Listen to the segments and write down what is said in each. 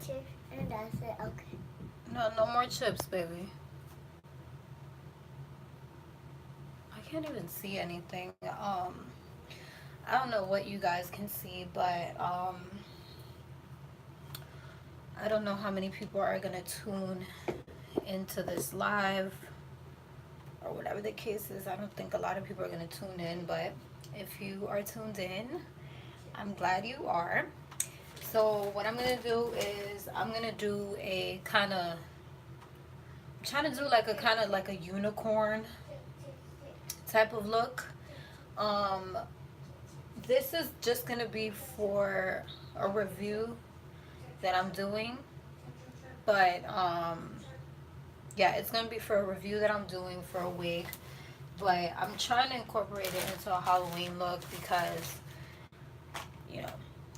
chips and that's it. Okay. No, no more chips, baby. I can't even see anything. I don't know what you guys can see, but I don't know how many people are gonna tune into this live or whatever the case is. I don't think a lot of people are gonna tune in, but if you are tuned in, I'm glad you are. So what I'm gonna do is I'm gonna do a kind of trying to do like a kind of like a unicorn type of look. Um, this is just gonna be for a review that I'm doing, but yeah, it's gonna be for a review that I'm doing for a wig. But I'm trying to incorporate it into a Halloween look because you know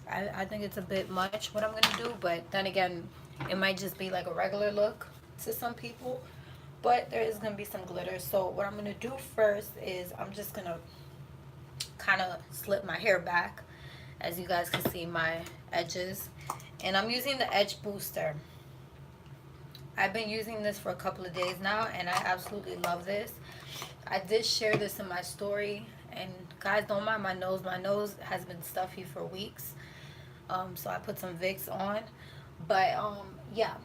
I think it's a bit much what I'm gonna do. But then again, it might just be like a regular look to some people. But there is gonna be some glitter. So what I'm gonna do first is I'm just gonna kind of slip my hair back, as you guys can see my edges, and I'm using the edge booster. I've been using this for a couple of days now and I absolutely love this. I did share this in my story, and guys, don't mind my nose. My nose has been stuffy for weeks, so I put some Vicks on. But yeah,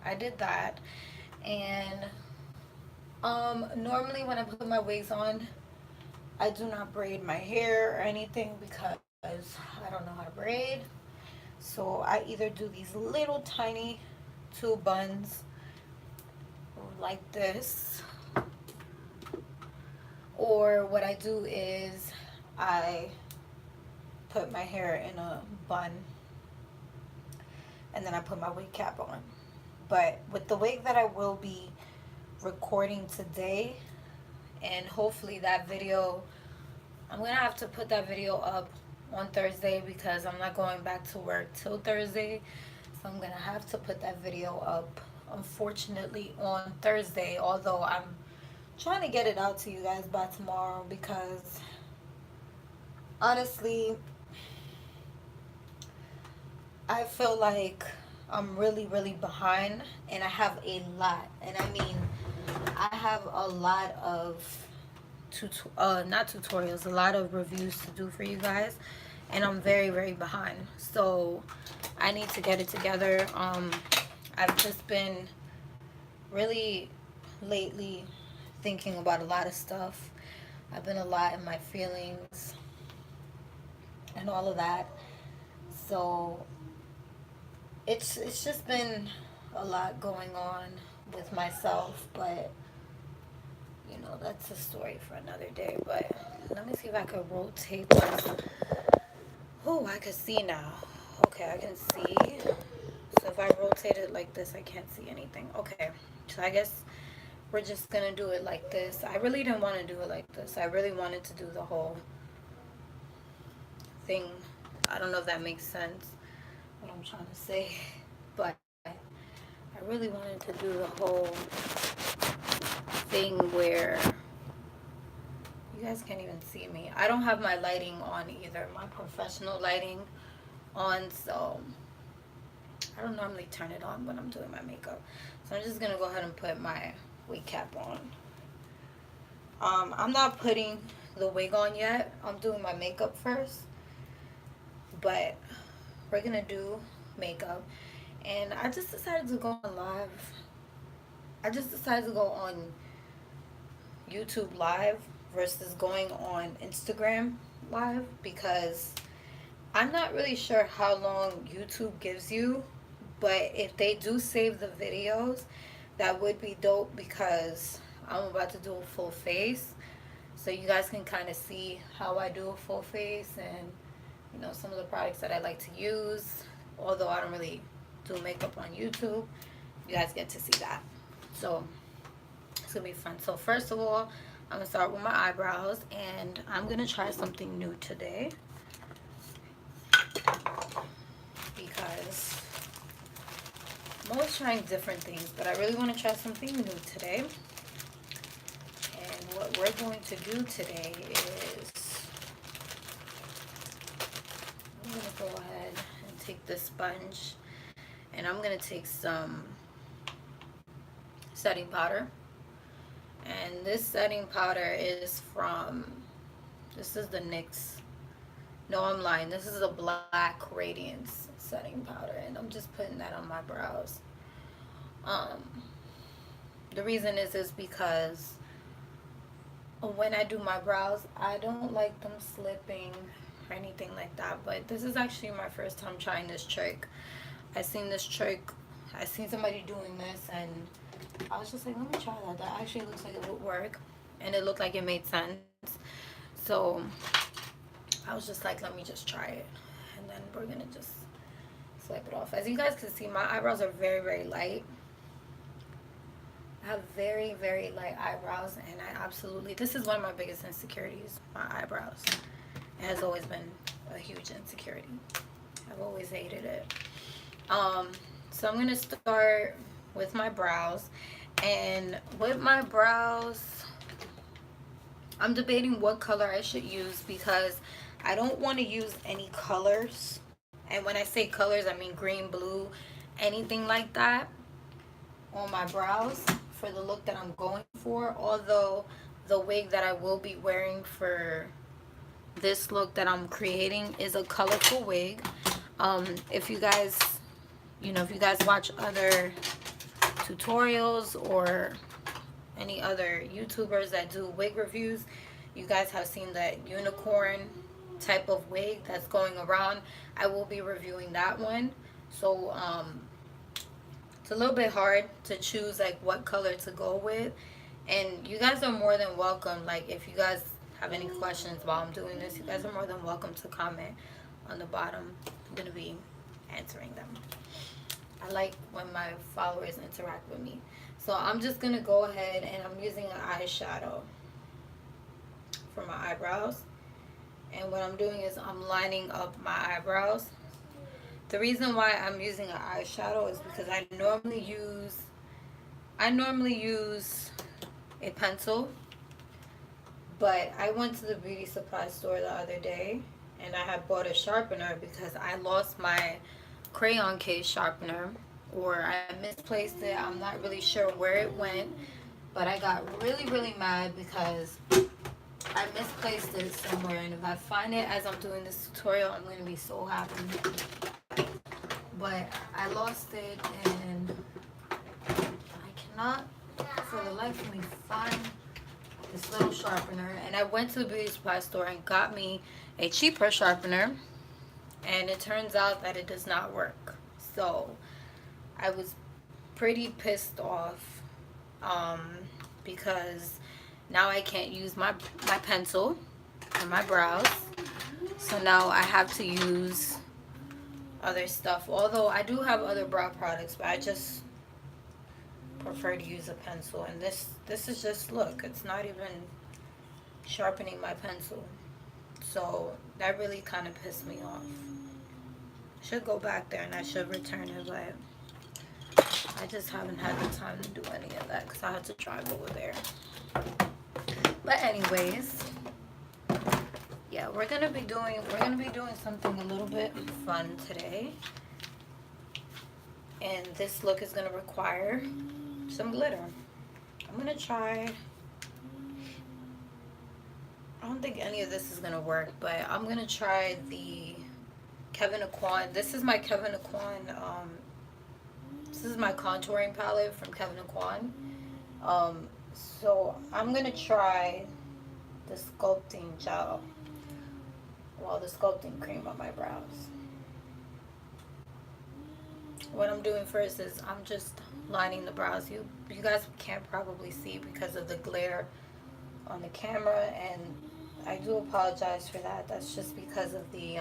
I did that. And normally when I put my wigs on, I do not braid my hair or anything because I don't know how to braid. So I either do these little tiny two buns like this, or what I do is I put my hair in a bun and then I put my wig cap on. But with the wig that I will be recording today, and hopefully that video, I'm gonna have to put that video up on Thursday because I'm not going back to work till Thursday. So I'm gonna have to put that video up, unfortunately, on Thursday. Although I'm trying to get it out to you guys by tomorrow because honestly, I feel like I'm really, really behind and I have a lot. And I mean, I have a lot of not tutorials, a lot of reviews to do for you guys, and I'm very, very behind. So I need to get it together. I've just been really lately thinking about a lot of stuff. I've been a lot in my feelings and all of that. So it's just been a lot going on with myself, but you know, that's a story for another day. But let me see if I could rotate this. Oh, I can see now. Okay, I can see. So if I rotate it like this, I can't see anything. Okay, so I guess we're just gonna do it like this. I really didn't want to do it like this. I really wanted to do the whole thing. I don't know if that makes sense, what I'm trying to say, but I really wanted to do the whole thing where you guys can't even see me. I don't have my lighting on either, my professional lighting on, so I don't normally turn it on when I'm doing my makeup. So I'm just gonna go ahead and put my wig cap on. I'm not putting the wig on yet. I'm doing my makeup first, but we're gonna do makeup. And I just decided to go on live. I just decided to go on YouTube live versus going on Instagram live because I'm not really sure how long YouTube gives you, but if they do save the videos, that would be dope because I'm about to do a full face. So you guys can kind of see how I do a full face and, you know, some of the products that I like to use. Although I don't really do makeup on YouTube, you guys get to see that. So it's gonna be fun. So first of all, I'm gonna start with my eyebrows and I'm gonna try something new today because I'm always trying different things, but I really want to try something new today. And what we're going to do today is I'm going to go ahead and take the sponge. And I'm going to take some setting powder. And this setting powder is from, this is the NYX. No, I'm lying. This is a Black Radiance setting powder. And I'm just putting that on my brows. The reason is because when I do my brows, I don't like them slipping or anything like that. But this is actually my first time trying this trick. I seen this trick. I seen somebody doing this, and I was just like, let me try that. That actually looks like it would work, and it looked like it made sense. So I was just like, let me just try it, and then we're gonna just swipe it off. As you guys can see, my eyebrows are very, very light. I have very, very light eyebrows, and I absolutely, this is one of my biggest insecurities, my eyebrows. It has always been a huge insecurity. I've always hated it. So I'm gonna start with my brows, and with my brows, I'm debating what color I should use because I don't want to use any colors. And when I say colors, I mean green, blue, anything like that on my brows for the look that I'm going for. Although the wig that I will be wearing for this look that I'm creating is a colorful wig. If you guys, if you guys watch other tutorials or any other YouTubers that do wig reviews, you guys have seen that unicorn type of wig that's going around. I will be reviewing that one. So it's a little bit hard to choose like what color to go with, and you guys are more than welcome, like if you guys have any questions while I'm doing this, you guys are more than welcome to comment on the bottom. I'm gonna be answering them. I like when my followers interact with me. So I'm just gonna go ahead and I'm using an eyeshadow for my eyebrows, and what I'm doing is I'm lining up my eyebrows. The reason why I'm using an eyeshadow is because I normally use a pencil, but I went to the beauty supply store the other day and I had bought a sharpener because I lost my crayon case sharpener, or I misplaced it. I'm not really sure where it went, but I got really, really mad because I misplaced it somewhere, and if I find it as I'm doing this tutorial, I'm going to be so happy. But I lost it, and I cannot for the life of me find this little sharpener. And I went to the beauty supply store and got me a cheaper sharpener, and it turns out that it does not work. So I was pretty pissed off because now I can't use my pencil on my brows. So now I have to use other stuff. Although I do have other brow products, but I just prefer to use a pencil. And this is just, look, it's not even sharpening my pencil. So that really kind of pissed me off. I should go back there and I should return it, but I just haven't had the time to do any of that because I had to drive over there. But anyways, yeah, we're gonna be doing something a little bit fun today, and this look is gonna require some glitter. I'm gonna try. I don't think any of this is gonna work, but I'm gonna try the Kevyn Aucoin. This is my Kevyn Aucoin. This is my contouring palette from Kevyn Aucoin. So I'm gonna try the sculpting gel, well, the sculpting cream on my brows. What I'm doing first is I'm just lining the brows. You guys can't probably see because of the glare on the camera, and I do apologize for that. That's just because of the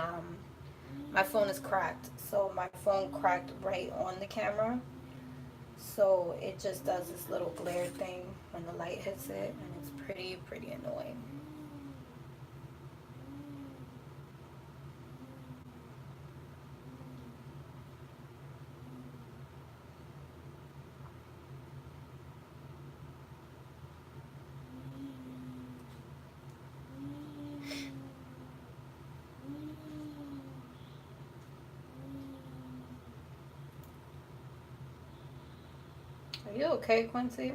my phone is cracked, so my phone cracked right on the camera, so it just does this little glare thing when the light hits it, and it's pretty annoying. Are you okay, Quincy?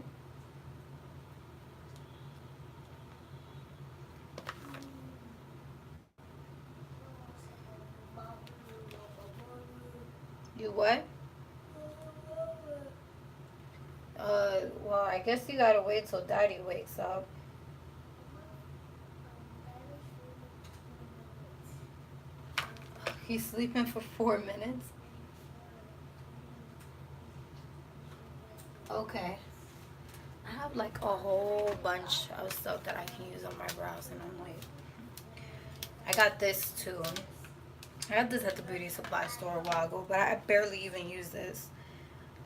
You what? Well, I guess you gotta wait till Daddy wakes up. He's sleeping for 4 minutes. Okay. I have like a whole bunch of stuff that I can use on my brows, and I'm like, I got this too. I got this at the beauty supply store a while ago, but I barely even use this.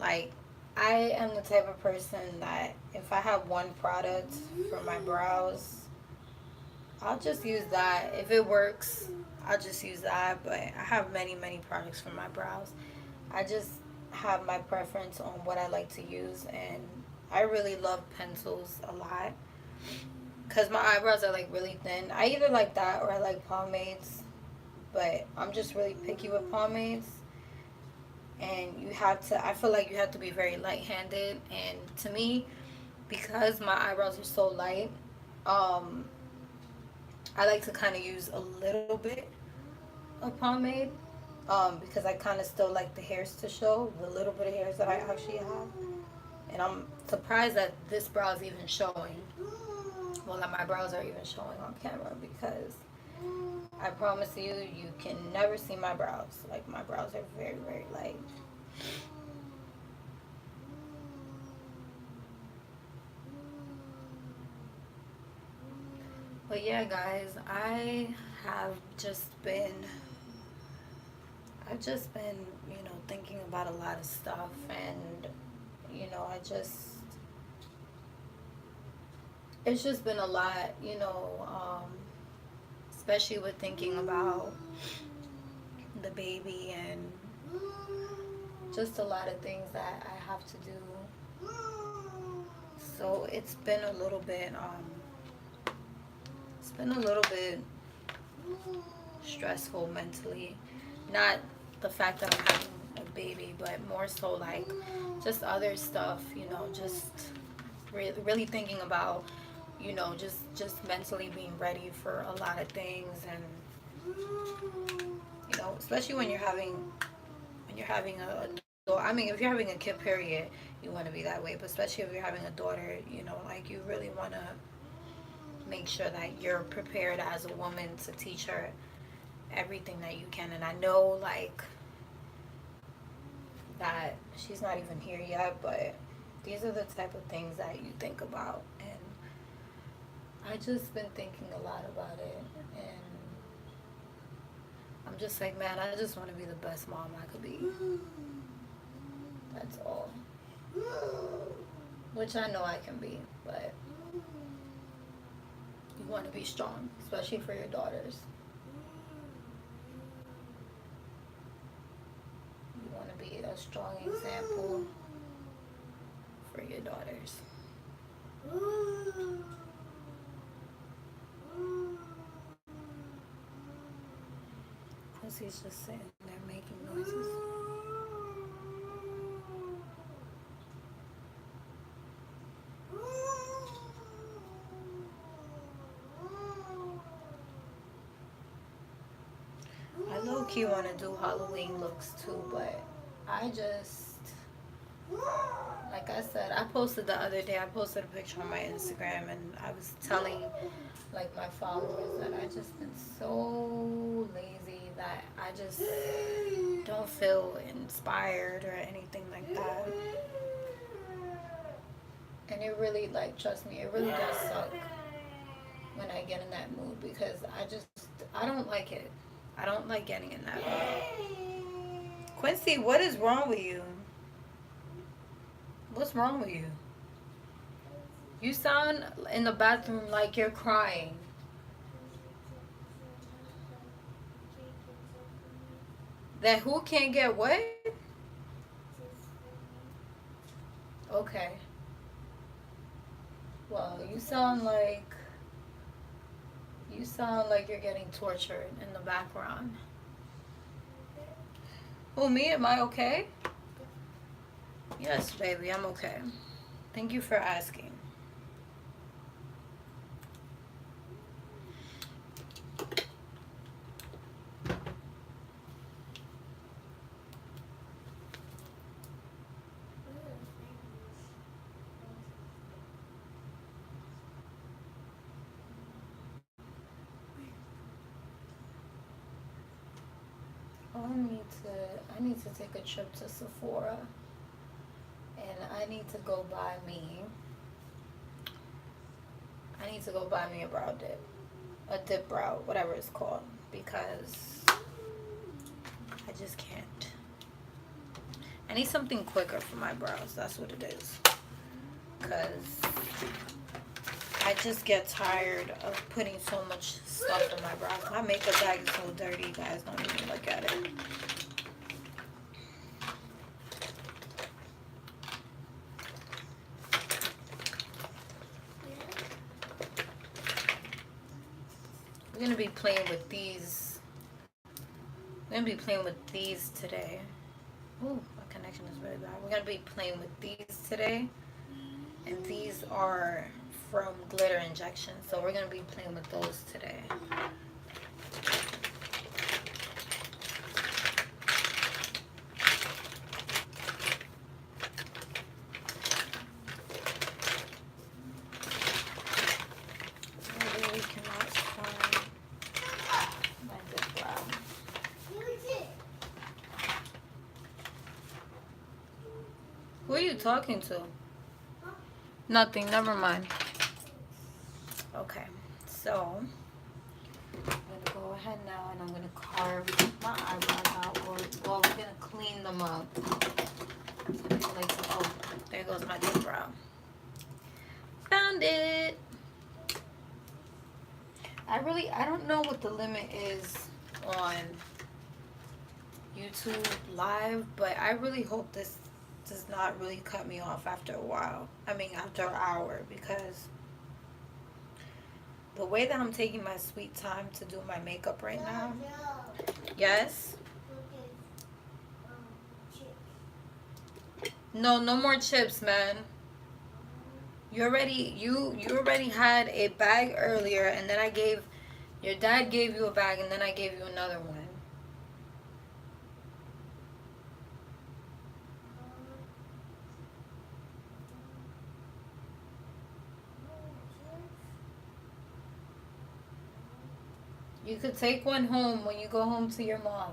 Like, I am the type of person that if I have one product for my brows, I'll just use that. If it works, I'll just use that. But I have many, many products for my brows. I just have my preference on what I like to use, and I really love pencils a lot because my eyebrows are like really thin. I either like that or I like pomades, but I'm just really picky with pomades. And you have to, I feel like you have to be very light-handed. And to me, because my eyebrows are so light, um, I like to kind of use a little bit of pomade, because I kind of still like the hairs to show, the little bit of hairs that I actually have. And I'm surprised that this brow is even showing. Well, that my brows are even showing on camera, because I promise you, you can never see my brows. Like, my brows are very, very light. But yeah, guys, have just been, I've just been, thinking about a lot of stuff, and, it's just been a lot, especially with thinking about the baby and just a lot of things that I have to do. So it's been a little bit stressful mentally. Not the fact that I'm having a baby, but more so like just other stuff, just really thinking about, just mentally being ready for a lot of things. And especially when you're having a I mean, if you're having a kid, period, you want to be that way. But especially if you're having a daughter, like, you really want to make sure that you're prepared as a woman to teach her everything that you can. And I know, like, that she's not even here yet, but these are the type of things that you think about. And I just been thinking a lot about it. And I'm just like, man, I just want to be the best mom I could be. That's all. Which I know I can be, but you want to be strong, especially for your daughters. You want to be a strong example for your daughters. Quincy's just sitting there making noises. I low-key want to do Halloween looks too, but I just, like I said, I posted the other day, I posted a picture on my Instagram, and I was telling, like, my followers that I just been so lazy that I just don't feel inspired or anything like that. And it really, like, trust me, it really does suck when I get in that mood, because I don't like it. I don't like getting in that mood. Quincy, what is wrong with you? What's wrong with you? You sound in the bathroom like you're crying. That who can't get what? Okay. Well, you sound like you're getting tortured in the background. Oh, me? Am I okay? Yes, baby, I'm okay. Thank you for asking. Oh, I need to take a trip to Sephora, and I need to go buy me a brow dip, a dip brow, whatever it's called, because I just can't. I need something quicker for my brows. That's what it is. Because I just get tired of putting so much stuff in my brows. My makeup bag is so dirty, you guys don't even look at it. We're going to be playing with these. We're going to be playing with these today. Ooh, my connection is really bad. We're going to be playing with these today. And these are from Glitter Injection. So we're going to be playing with those today. I really cannot find my dip brow. Who are you talking to? Nothing, never mind. Okay, so I'm gonna go ahead now and I'm gonna carve my eyebrows out, or well, we're gonna clean them up. Oh, there goes my dip brow. Found it. I don't know what the limit is on YouTube Live, but I really hope this does not really cut me off after a while. I mean, after an hour, because the way that I'm taking my sweet time to do my makeup right now. Yes? No, no more chips, man. You already had a bag earlier, and then your dad gave you a bag, and then I gave you another one. You could take one home when you go home to your mom.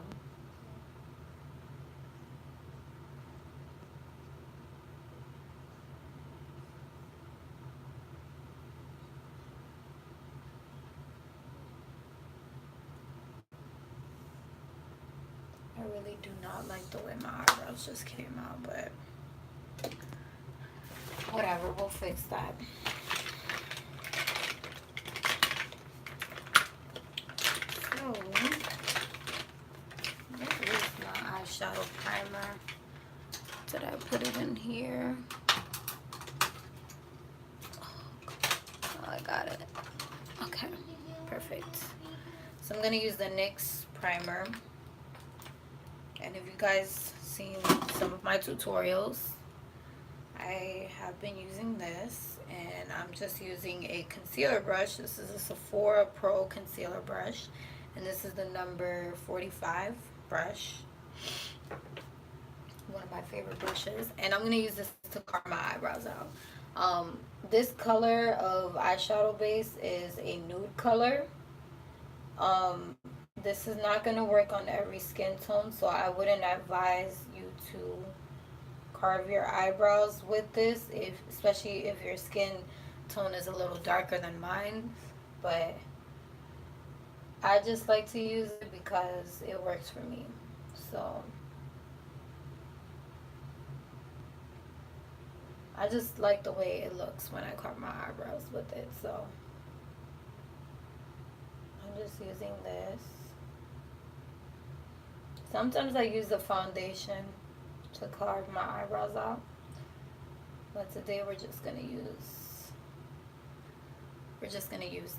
I really do not like the way my eyebrows just came out, but whatever, we'll fix that. So, where is my eyeshadow primer? Did I put it in here? Oh, I got it. Okay, perfect. So I'm gonna use the NYX primer. And if you guys seen some of my tutorials, I have been using this, and I'm just using a concealer brush. This is a Sephora Pro concealer brush, and this is the number 45 brush, one of my favorite brushes. And I'm going to use this to carve my eyebrows out. This color of eyeshadow base is a nude color. This is not going to work on every skin tone, so I wouldn't advise you to carve your eyebrows with this, especially if your skin tone is a little darker than mine. But I just like to use it because it works for me. So I just like the way it looks when I carve my eyebrows with it. So I'm just using this. Sometimes I use the foundation to carve my eyebrows out, but today we're just gonna use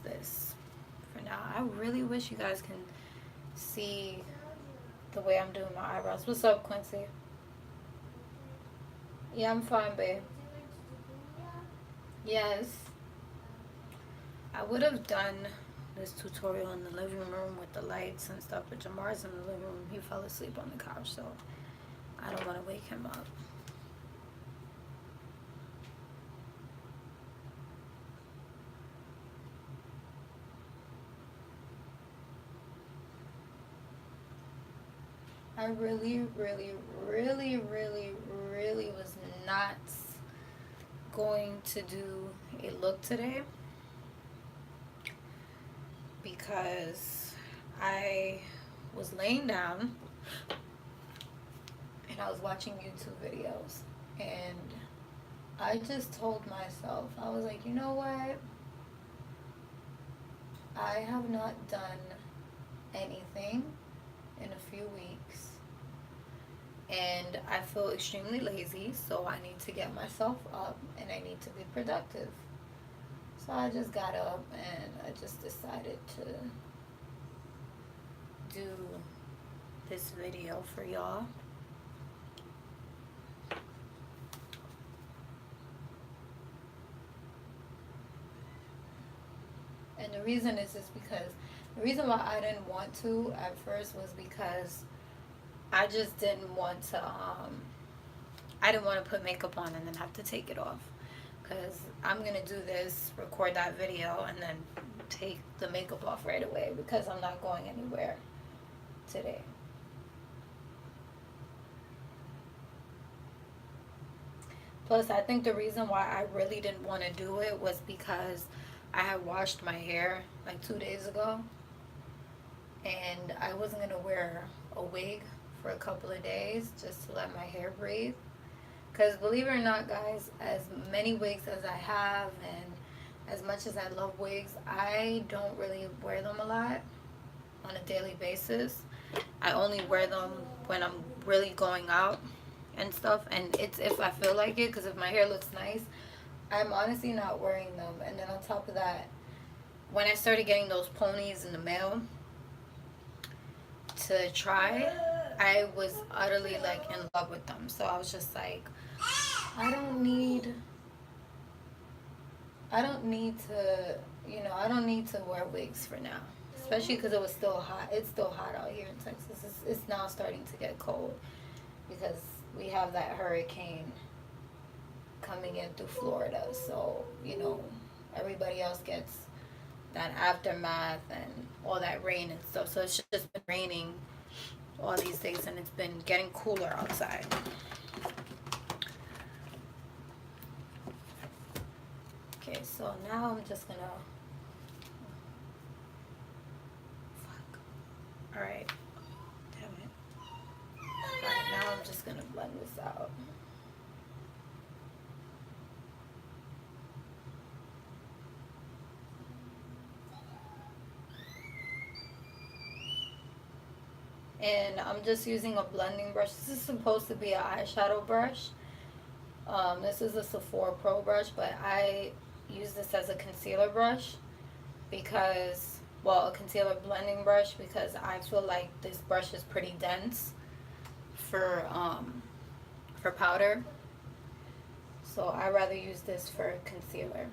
this for now. I really wish you guys can see the way I'm doing my eyebrows. What's up, Quincy? Yeah, I'm fine, babe. Yes. I would have done this tutorial in the living room with the lights and stuff, but Jamar's in the living room. He fell asleep on the couch, so I don't want to wake him up. I really, really, really, really, really was not going to do a look today because I was laying down and I was watching YouTube videos, and I just told myself, I was like, you know what? I have not done anything in a few weeks and I feel extremely lazy, so I need to get myself up and I need to be productive. So I just got up and I just decided to do this video for y'all. And the reason is just because the reason why I didn't want to at first was because I just didn't want to I didn't want to put makeup on and then have to take it off. Because I'm going to do this, record that video, and then take the makeup off right away because I'm not going anywhere today. Plus, I think the reason why I really didn't want to do it was because I had washed my hair like 2 days ago. And I wasn't going to wear a wig for a couple of days just to let my hair breathe. Because believe it or not, guys, as many wigs as I have and as much as I love wigs, I don't really wear them a lot on a daily basis. I only wear them when I'm really going out and stuff, and it's if I feel like it, because if my hair looks nice, I'm honestly not wearing them. And then on top of that, when I started getting those ponies in the mail to try, I was utterly like in love with them. So I was just like, I don't need to, I don't need to wear wigs for now. Especially because it was still hot. It's still hot out here in Texas. It's now starting to get cold because we have that hurricane coming in through Florida. So, everybody else gets that aftermath and all that rain and stuff. So it's just been raining all these days and it's been getting cooler outside. Okay, so now I'm just gonna Alright. Damn it. Alright, now I'm just gonna blend this out. And I'm just using a blending brush. This is supposed to be an eyeshadow brush. This is a Sephora Pro brush, but I use this as a concealer brush because, a concealer blending brush because I feel like this brush is pretty dense for powder. So I rather use this for concealer,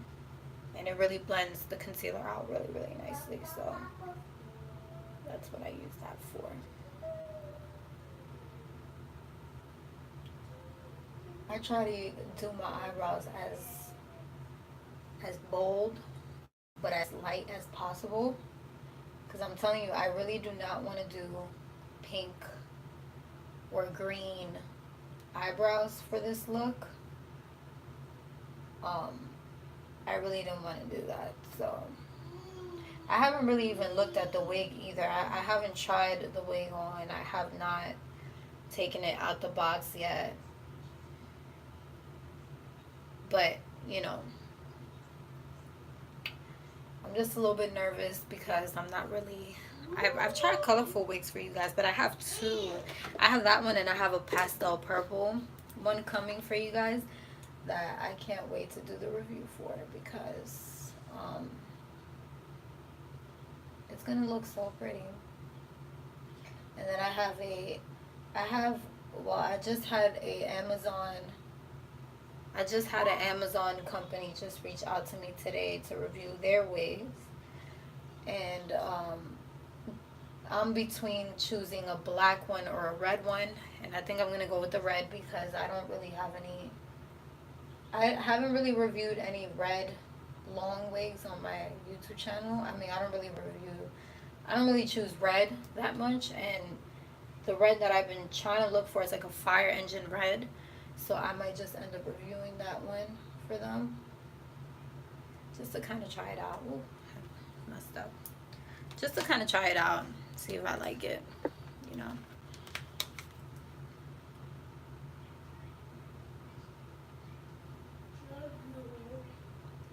and it really blends the concealer out really, really nicely. So that's what I use that for. I try to do my eyebrows as bold but as light as possible because I'm telling you, I really do not want to do pink or green eyebrows for this look. I really didn't want to do that, so I haven't really even looked at the wig either. I haven't tried the wig on. I have not taken it out the box yet, but I'm just a little bit nervous because I'm not really. I've tried colorful wigs for you guys, but I have two. I have that one and I have a pastel purple one coming for you guys that I can't wait to do the review for because it's gonna look so pretty. And then I just had a Amazon I just had an Amazon company just reach out to me today to review their wigs. And I'm between choosing a black one or a red one. And I think I'm going to go with the red because I don't really have any... I haven't really reviewed any red long wigs on my YouTube channel. I mean, I don't really choose red that much. And the red that I've been trying to look for is like a fire engine red. So I might just end up reviewing that one for them. Just to kind of try it out. Ooh, messed up. Just to kind of try it out. See if I like it. You know.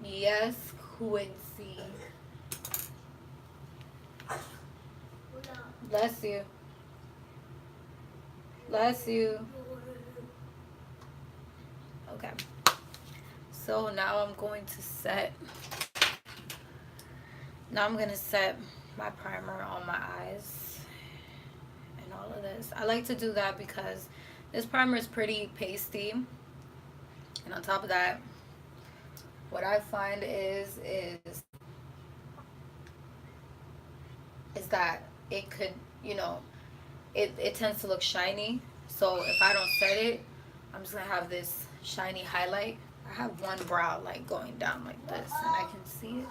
Yes, Quincy. Bless you. Bless you. Okay. So now I'm going to set my primer on my eyes and all of this. I like to do that because this primer is pretty pasty. And on top of that, what I find is that it could, you know, it tends to look shiny. So if I don't set it, I'm just gonna have this shiny highlight. I have one brow like going down like this and I can see it.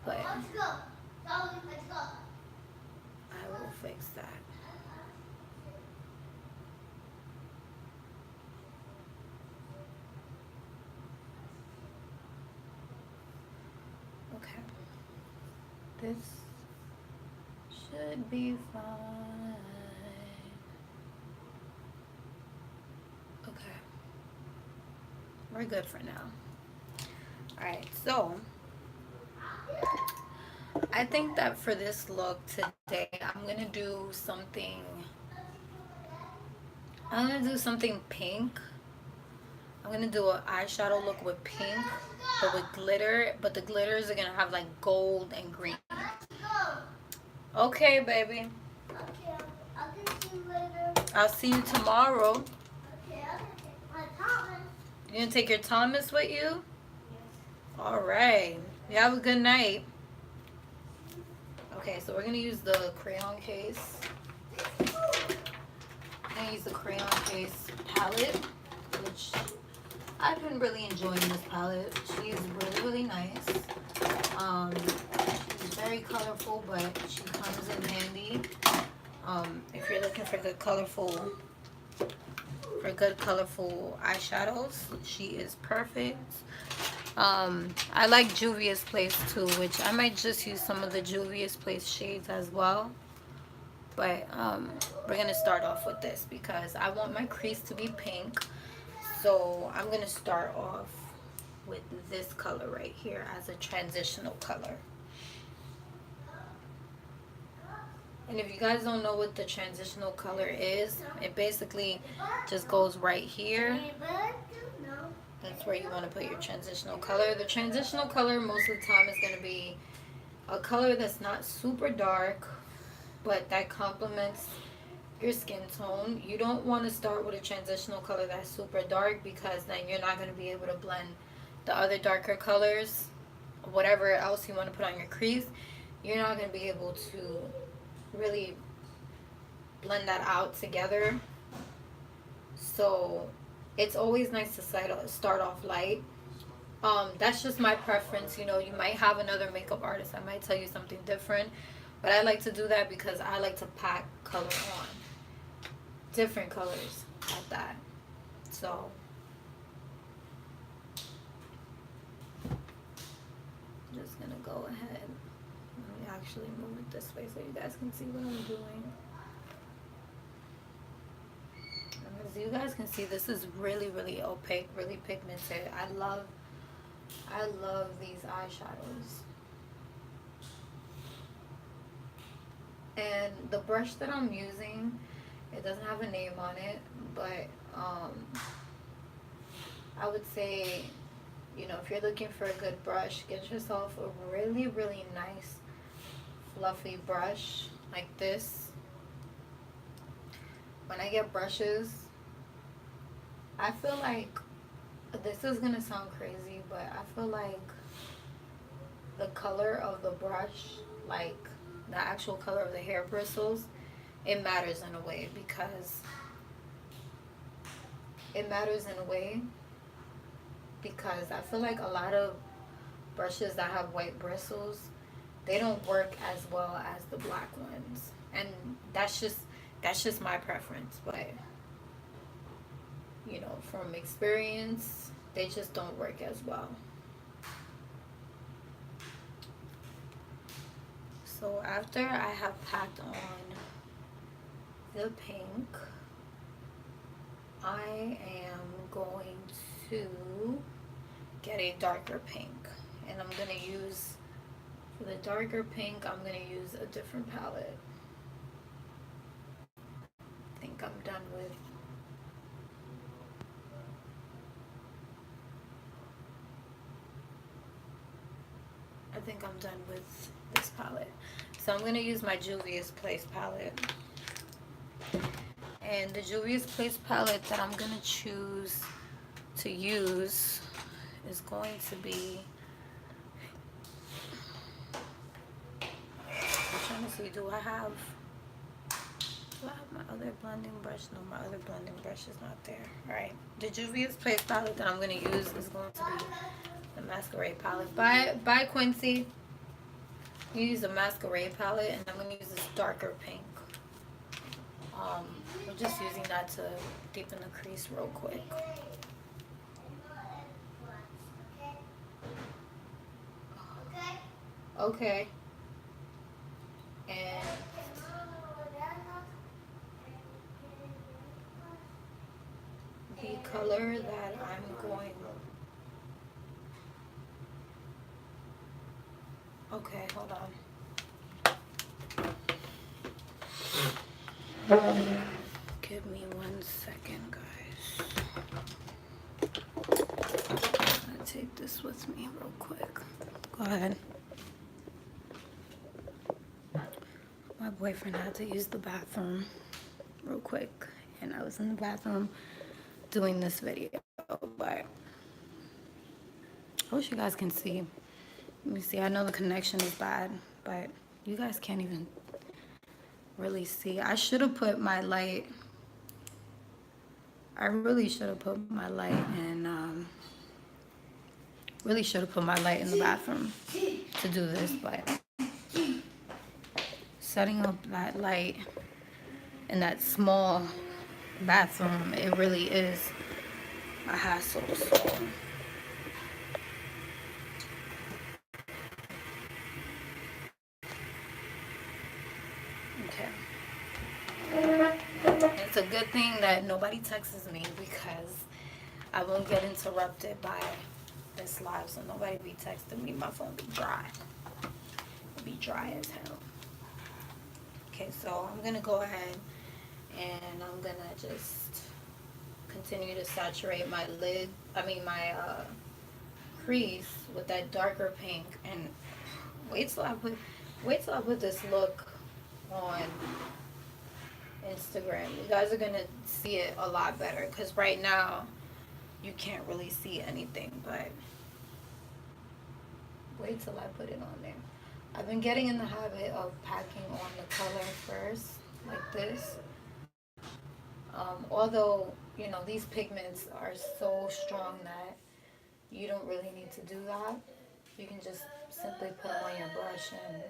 But I will fix that. Okay. This should be fine. Okay. We're good for now. Alright, so I think that for this look today, I'm gonna do something pink. I'm gonna do an eyeshadow look with pink, but with glitter. But the glitters are gonna have like gold and green. Okay, baby. Okay, I'll see you later. I'll see you tomorrow. Okay, I'm gonna take my Thomas. You gonna take your Thomas with you? Yes. All right. You have a good night. Okay, so we're gonna use the crayon case. I'm gonna use the crayon case palette, which I've been really enjoying this palette. She is really, really nice. She's very colorful, but she comes in handy. If you're looking for good colorful eyeshadows, she is perfect. I like Juvia's Place too, which I might just use some of the Juvia's Place shades as well. But we're going to start off with this because I want my crease to be pink. So I'm going to start off with this color right here as a transitional color. And if you guys don't know what the transitional color is, it basically just goes right here. That's where you want to put your transitional color. The transitional color most of the time is going to be a color that's not super dark, but that complements your skin tone. You don't want to start with a transitional color that's super dark because then you're not going to be able to blend the other darker colors, whatever else you want to put on your crease. You're not going to be able to really blend that out together. So it's always nice to start off light. That's just my preference. You know, you might have another makeup artist that might tell you something different, but I like to do that because I like to pack color on, different colors at that. So I'm just gonna go ahead. Let me actually move it this way so you guys can see what I'm doing. As you guys can see, this is really, really opaque, really pigmented. I love these eyeshadows. And the brush that I'm using, it doesn't have a name on it, but I would say, you know, if you're looking for a good brush, get yourself a really, really nice fluffy brush like this. When I get brushes, I feel like this is gonna sound crazy, but I feel like the color of the brush, like the actual color of the hair bristles, it matters in a way because I feel like a lot of brushes that have white bristles, they don't work as well as the black ones, and that's just my preference. But from experience, they just don't work as well. So after I have packed on the pink, I am going to get a darker pink, and I'm gonna use, for the darker pink, I'm gonna use a different palette. I think I'm done with this palette. So I'm gonna use my Juvia's Place palette. And the Juvia's Place palette that I'm gonna choose to use is going to be, I'm trying to see, do I have my other blending brush? No, my other blending brush is not there. Alright, the Juvia's Place palette that I'm gonna use is going to be the Masquerade palette by Quincy. You use the Masquerade palette, and I'm gonna use this darker pink. I'm just using that to deepen the crease real quick. Okay. And the color that I'm going. Okay, hold on. Give me 1 second, guys. I'm gonna take this with me real quick. Go ahead. My boyfriend had to use the bathroom real quick, and I was in the bathroom doing this video, but I wish you guys can see. Let me see. I know the connection is bad, but you guys can't even really see. I should have put my light. I really should have put my light in. Really should have put my light in the bathroom to do this, but setting up that light in that small bathroom, it really is a hassle. So. It's a good thing that nobody texts me because I won't get interrupted by this live, so nobody be texting me. My phone be dry. It'll be dry as hell. Okay, so I'm gonna go ahead and I'm gonna just continue to saturate my my crease with that darker pink, and wait till I put this look on Instagram. You guys are gonna see it a lot better, because right now you can't really see anything, but wait till I put it on there. I've been getting in the habit of packing on the color first, like this. Although, these pigments are so strong that you don't really need to do that. You can just simply put them on your brush and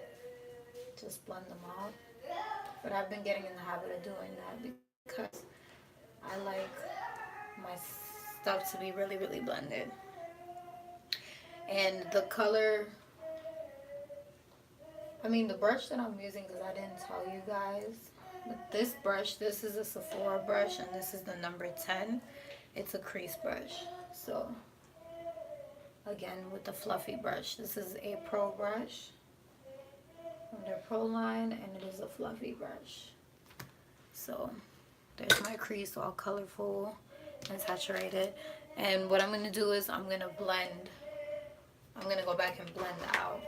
just blend them out. But I've been getting in the habit of doing that because I like my stuff to be really, really blended. And the color, the brush that I'm using, because I didn't tell you guys, but this brush, this is a Sephora brush, and this is the number 10. It's a crease brush. So, again, with the fluffy brush. This is a Pro brush from their Pro line, and it is a fluffy brush. So, there's my crease, all colorful and saturated. And what I'm going to do is I'm going to go back and blend out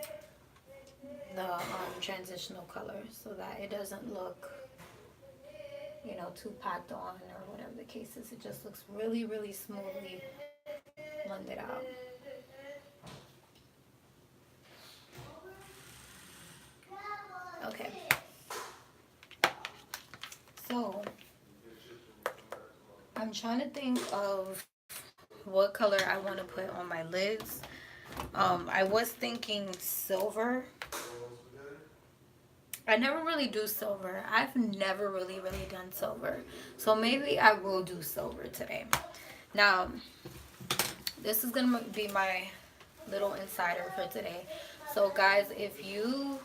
the transitional color so that it doesn't look, too packed on or whatever the cases. It just looks really, really smoothly blended out. Okay. So, I'm trying to think of what color I want to put on my lids. I was thinking silver. I never really do silver. I've never really done silver. So maybe I will do silver today. Now, this is going to be my little insider for today. So guys, if you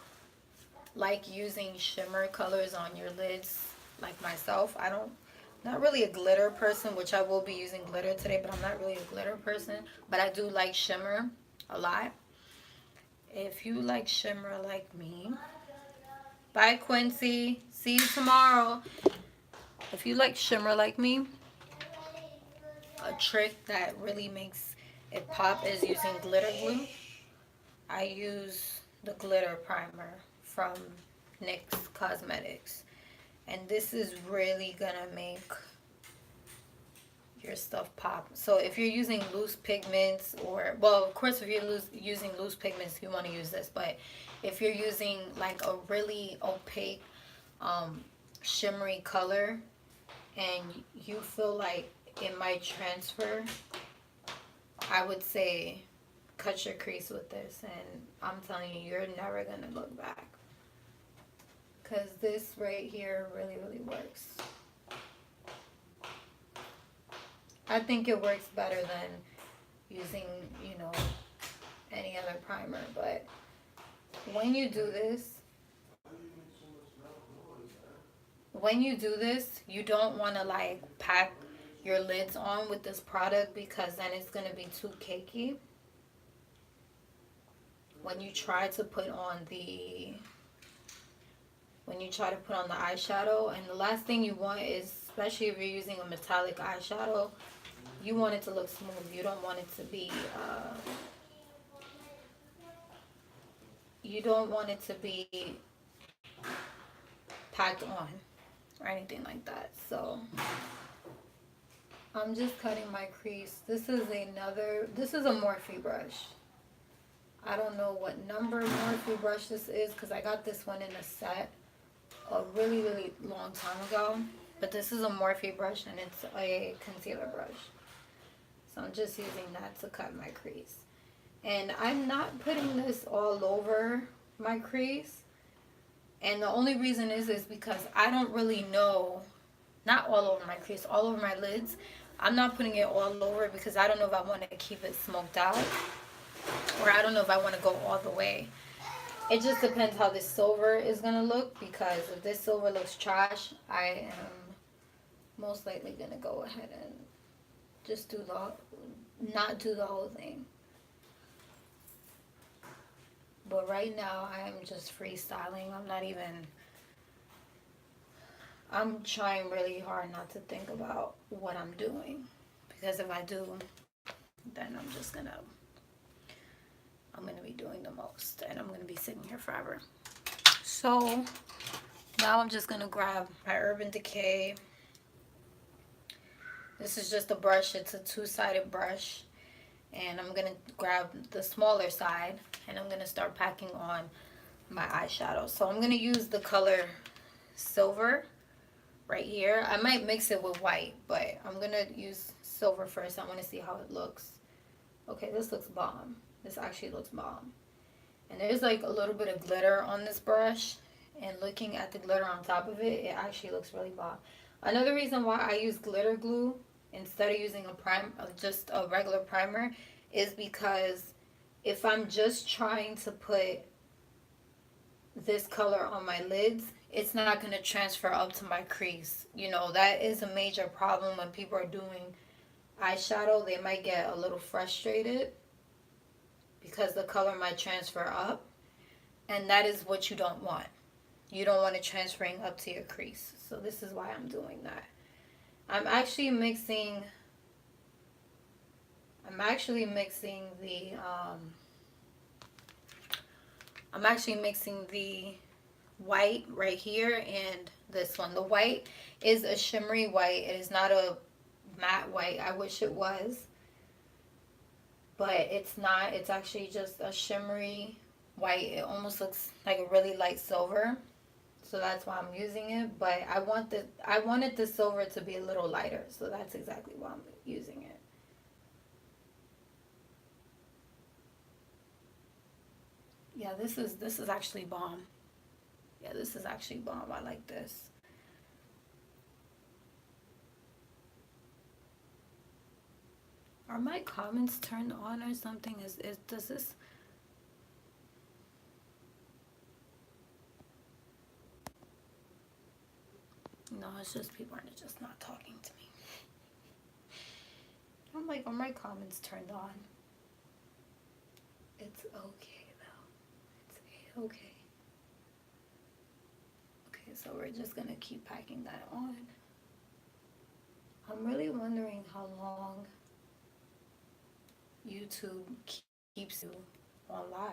like using shimmer colors on your lids like myself, not really a glitter person, which I will be using glitter today, but I'm not really a glitter person, but I do like shimmer a lot. If you like shimmer like me, bye Quincy, see you tomorrow. If you like shimmer like me, a trick that really makes it pop is using glitter glue. I use the glitter primer from NYX Cosmetics, and this is really gonna make your stuff pop. So if you're using loose pigments, or well, of course if you're using loose pigments, you want to use this, but if you're using like a really opaque shimmery color and you feel like it might transfer, I would say cut your crease with this, and I'm telling you, you're never gonna look back, because this right here really works. I think it works better than using, any other primer. But when you do this, you don't want to like pack your lids on with this product, because then it's going to be too cakey when you try to put on the eyeshadow. And the last thing you want is, especially if you're using a metallic eyeshadow, you want it to look smooth. You don't want it to be packed on or anything like that. So I'm just cutting my crease. This is a Morphe brush. I don't know what number Morphe brush this is, because I got this one in a set a really long time ago. But this is a Morphe brush, and it's a concealer brush. So I'm just using that to cut my crease. And I'm not putting this all over my crease. And the only reason is because I don't really know, not all over my crease, all over my lids. I'm not putting it all over because I don't know if I want to keep it smoked out, or I don't know if I want to go all the way. It just depends how this silver is going to look, because if this silver looks trash, I am most likely going to go ahead and just not do the whole thing. But right now, I am just freestyling. I'm trying really hard not to think about what I'm doing. Because if I do, then I'm going to be doing the most. And I'm going to be sitting here forever. So, now I'm just going to grab my Urban Decay. This is just a brush. It's a two-sided brush. And I'm going to grab the smaller side, and I'm going to start packing on my eyeshadow. So I'm going to use the color Silver right here. I might mix it with white, but I'm going to use silver first. I want to see how it looks. Okay, this looks bomb. This actually looks bomb. And there's like a little bit of glitter on this brush. And looking at the glitter on top of it, it actually looks really bomb. Another reason why I use glitter glue instead of using just a regular primer is because if I'm just trying to put this color on my lids, it's not going to transfer up to my crease. That is a major problem when people are doing eyeshadow. They might get a little frustrated because the color might transfer up, and that is what you don't want. You don't want it transferring up to your crease. So this is why I'm doing that. I'm actually mixing the white right here and this one. The white is a shimmery white. It is not a matte white. I wish it was, but it's not. It's actually just a shimmery white. It almost looks like a really light silver, so that's why I'm using it. But I wanted the silver to be a little lighter, so that's exactly why I'm using it. Yeah, this is actually bomb. Yeah, this is actually bomb. I like this. Are my comments turned on or something? Is does this? No, it's just people are just not talking to me. I'm like, are my comments turned on? It's okay though. It's okay. Okay, so we're just gonna keep packing that on. I'm really wondering how long YouTube keeps you on live.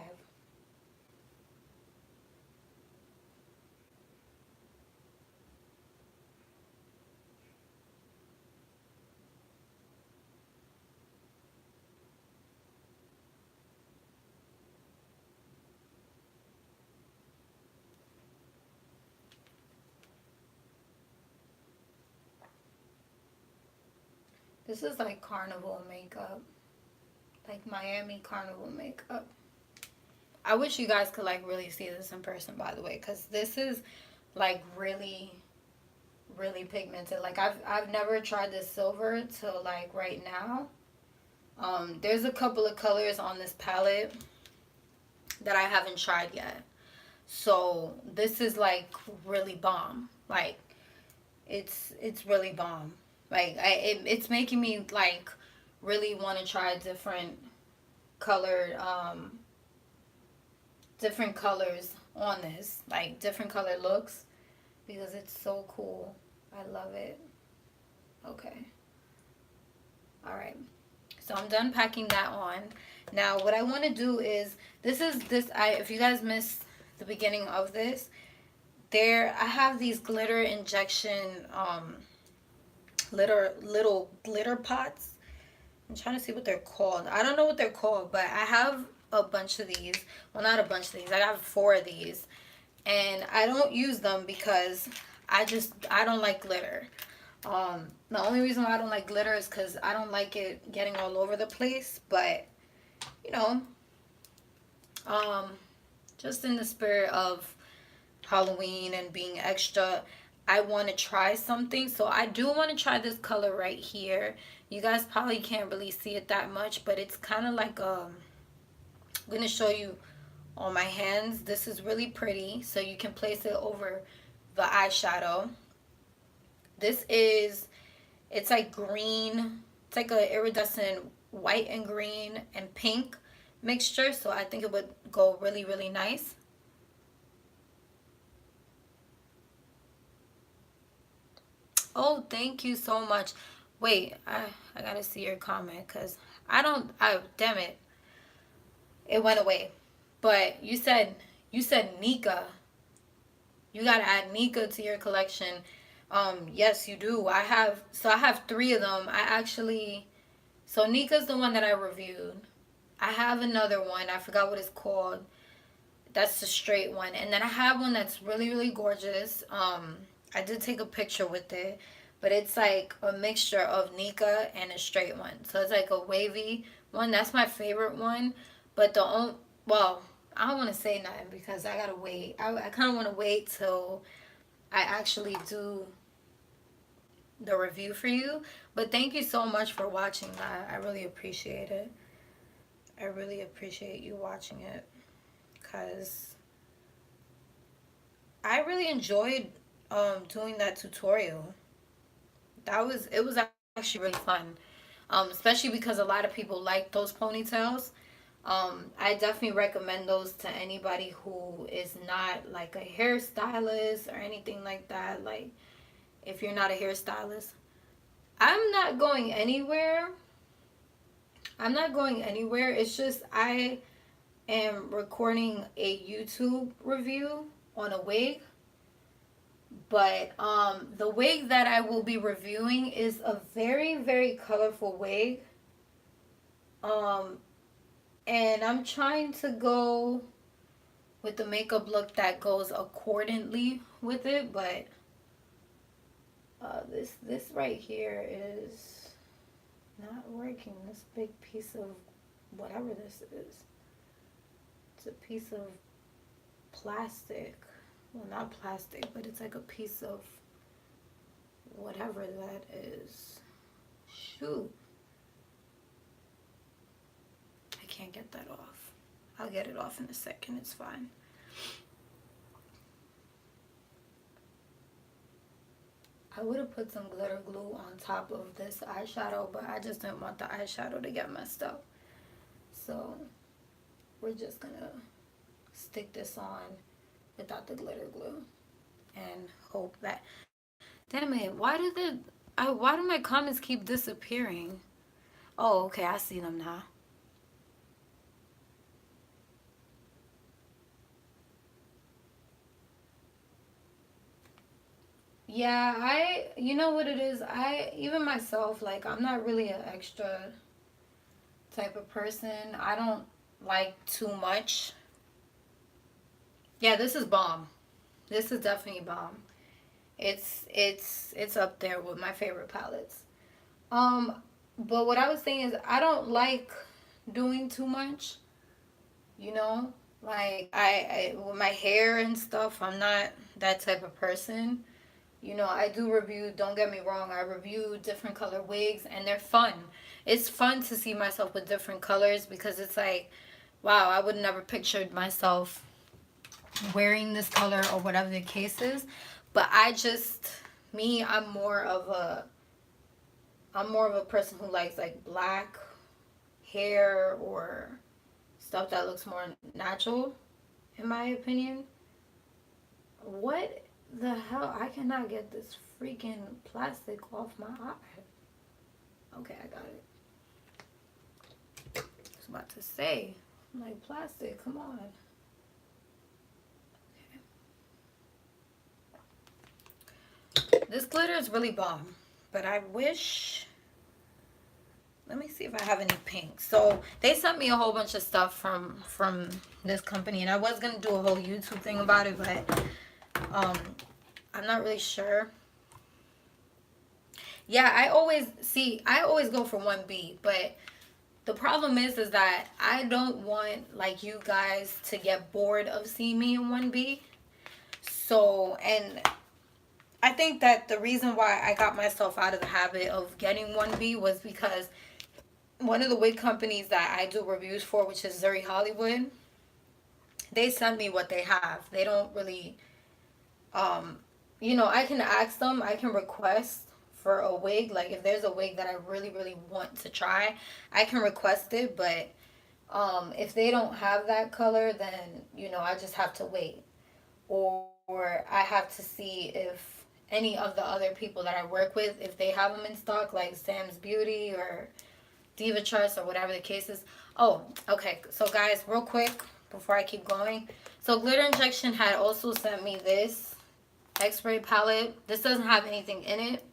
This is like carnival makeup, like Miami carnival makeup. I wish you guys could like really see this in person, by the way, because this is like really, really pigmented. Like I've never tried this silver till like right now. There's a couple of colors on this palette that I haven't tried yet. So this is like really bomb. Like it's really bomb. Like it's making me like really want to try colored different colors on this, like different color looks, because it's so cool. I love it. Okay. All right. So I'm done packing that on. Now what I want to do is if you guys missed the beginning of this, there I have these glitter injection little glitter pots. I'm trying to see what they're called. I don't know what they're called, but I have a bunch of these. Well, not a bunch of these. I have 4 of these. And I don't use them because I don't like glitter. The only reason why I don't like glitter is because I don't like it getting all over the place. But, you know, um, just in the spirit of Halloween and being extra, I want to try something. So I do want to try this color right here. You guys probably can't really see it that much, but it's kind of like I'm going to show you on my hands. This is really pretty, so you can place it over the eyeshadow. It's like green. It's like a iridescent white and green and pink mixture, so I think it would go really, really nice. Oh, thank you so much. Wait, I gotta see your comment because damn it, it went away. But you said Nika. You gotta add Nika to your collection. Yes, you do. I have 3 of them. So Nika's the one that I reviewed. I have another one. I forgot what it's called. That's the straight one. And then I have one that's really, really gorgeous. I did take a picture with it, but it's like a mixture of Nika and a straight one. So it's like a wavy one. That's my favorite one. But well, I don't want to say nothing because I gotta wait. I kind of want to wait till I actually do the review for you. But thank you so much for watching that. I really appreciate it. I really appreciate you watching it because I really enjoyed doing that tutorial. It was actually really fun. Especially because a lot of people like those ponytails. I definitely recommend those to anybody who is not like a hairstylist or anything like that. Like, if you're not a hairstylist, I'm not going anywhere. I'm not going anywhere. It's just I am recording a YouTube review on a wig, But the wig that I will be reviewing is a very, very colorful wig. And I'm trying to go with the makeup look that goes accordingly with it, but this right here is not working. This big piece of whatever this is. It's a piece of plastic. Well, not plastic, but it's like a piece of whatever that is. Shoot. I can't get that off. I'll get it off in a second. It's fine. I would have put some glitter glue on top of this eyeshadow, but I just didn't want the eyeshadow to get messed up. So we're just gonna stick this on without the glitter glue and hope that, damn it, why do my comments keep disappearing? Oh, okay, I see them now. Yeah, you know what it is, even myself, like, I'm not really an extra type of person. I don't like too much. Yeah, this is bomb. This is definitely bomb. It's up there with my favorite palettes. But what I was saying is I don't like doing too much, you know? Like I with my hair and stuff, I'm not that type of person. You know, I do review, don't get me wrong, I review different color wigs and they're fun. It's fun to see myself with different colors because it's like, wow, I would never pictured myself wearing this color or whatever the case is. But I'm more of a person who likes like black hair or stuff that looks more natural, in my opinion. What the hell? I cannot get this freaking plastic off my eye. Okay, I got it. I was about to say, I'm like, plastic, come on. Okay. This glitter is really bomb, but I wish, let me see if I have any pink. So they sent me a whole bunch of stuff from this company, and I was gonna do a whole YouTube thing about it, but I'm not really sure. Yeah, I always go for 1B, but the problem is that I don't want like you guys to get bored of seeing me in 1B. So, and I think that the reason why I got myself out of the habit of getting 1B was because one of the wig companies that I do reviews for, which is Zuri Hollywood, they send me what they have. They don't really, you know, I can ask them, I can request for a wig. Like if there's a wig that I really, really want to try, I can request it. But if they don't have that color, then, you know, I just have to wait. Or I have to see if any of the other people that I work with, if they have them in stock, like Sam's Beauty or Diva Trust or whatever the case is. Oh, okay. So guys, real quick before I keep going. So Glitter Injection had also sent me this X-Ray palette. This doesn't have anything in it.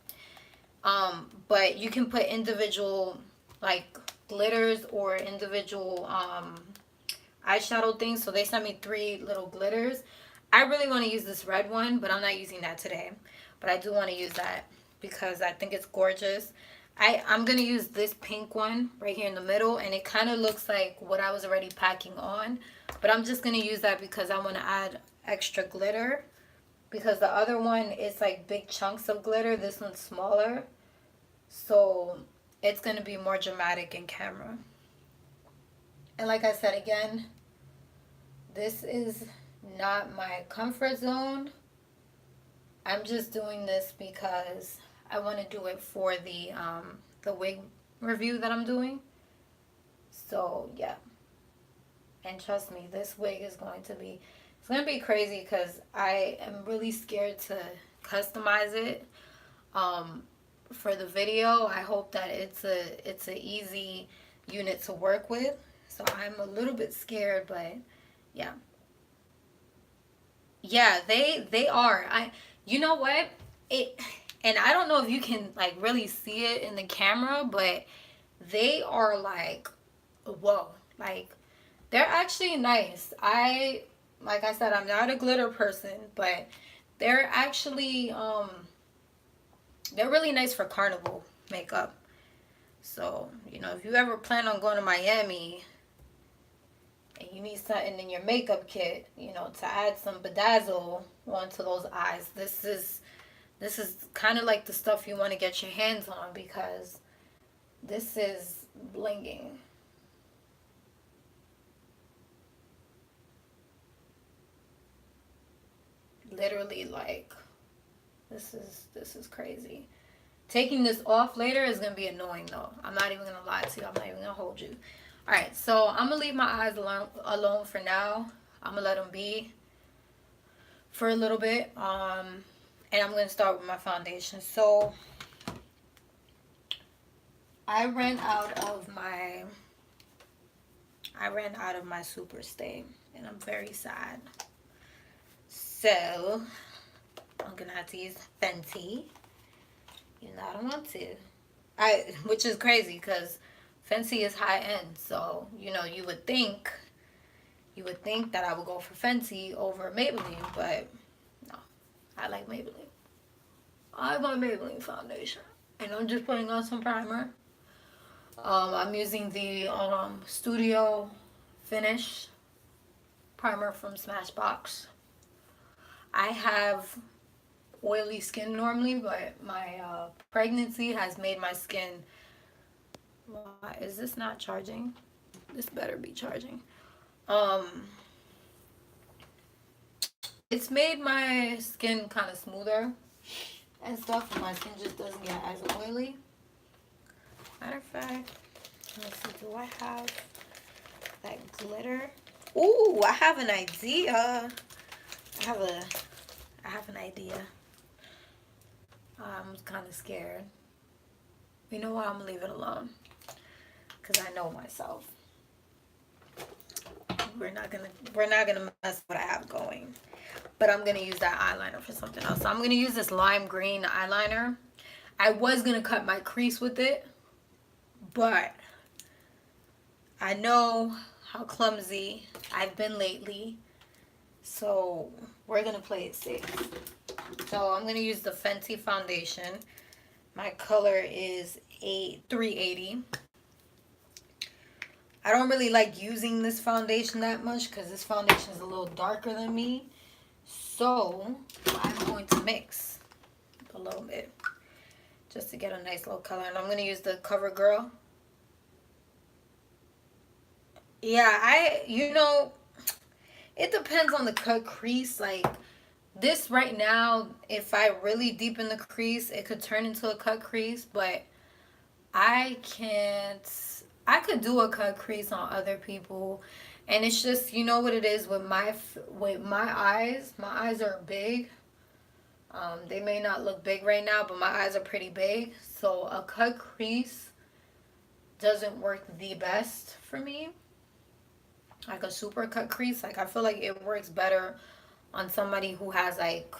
But you can put individual like glitters or individual eyeshadow things. So they sent me 3 little glitters. I really want to use this red one, but I'm not using that today. But I do want to use that because I think it's gorgeous. I'm going to use this pink one right here in the middle, and it kind of looks like what I was already packing on. But I'm just going to use that because I want to add extra glitter. Because the other one is like big chunks of glitter. This one's smaller. So it's going to be more dramatic in camera. And like I said again, this is not my comfort zone. I'm just doing this because I want to do it for the wig review that I'm doing. So yeah, and trust me, this wig is going to be, it's going to be crazy because I am really scared to customize it for the video. I hope that it's a easy unit to work with. So I'm a little bit scared, but yeah. Yeah, they are. You know what? It, and I don't know if you can like really see it in the camera, but they are like, whoa, like they're actually nice. Like I said, I'm not a glitter person, but they're actually they're really nice for carnival makeup. So, you know, if you ever plan on going to Miami and you need something in your makeup kit, you know, to add some bedazzle onto those eyes, this is kind of like the stuff you want to get your hands on because this is blinging. Literally, like, this is crazy. Taking this off later is gonna be annoying though. I'm not even gonna lie to you. I'm not even gonna hold you. All right, so I'm gonna leave my eyes alone for now. I'm gonna let them be for a little bit. And I'm gonna start with my foundation. So I ran out of my super stay, and I'm very sad. So I'm gonna have to use Fenty. You know, I don't want to. Which is crazy because Fenty is high end. So, you know, you would think that I would go for Fenty over Maybelline, but no, I like Maybelline. I have my Maybelline foundation, and I'm just putting on some primer. I'm using the Studio Finish primer from Smashbox. I have oily skin normally, but my pregnancy has made my skin. Why is this not charging? This better be charging. Um, it's made my skin kind of smoother and stuff, and my skin just doesn't get as oily. Matter of fact, let me see. Do I have that glitter? Ooh, I have an idea. I have an idea. I'm kind of scared. You know what? I'm gonna leave it alone because I know myself. We're not gonna mess with what I have going. But I'm gonna use that eyeliner for something else. So I'm gonna use this lime green eyeliner. I was gonna cut my crease with it, but I know how clumsy I've been lately. So we're gonna play it safe. So I'm gonna use the Fenty foundation. My color is 380. I don't really like using this foundation that much because this foundation is a little darker than me. So I'm going to mix a little bit just to get a nice little color. And I'm going to use the CoverGirl. Yeah, it depends on the cut crease. Like this right now, if I really deepen the crease, it could turn into a cut crease. But I I could do a cut crease on other people, and it's just, you know what it is with my eyes. My eyes are big. They may not look big right now, but my eyes are pretty big. So a cut crease doesn't work the best for me. Like a super cut crease, like I feel like it works better on somebody who has like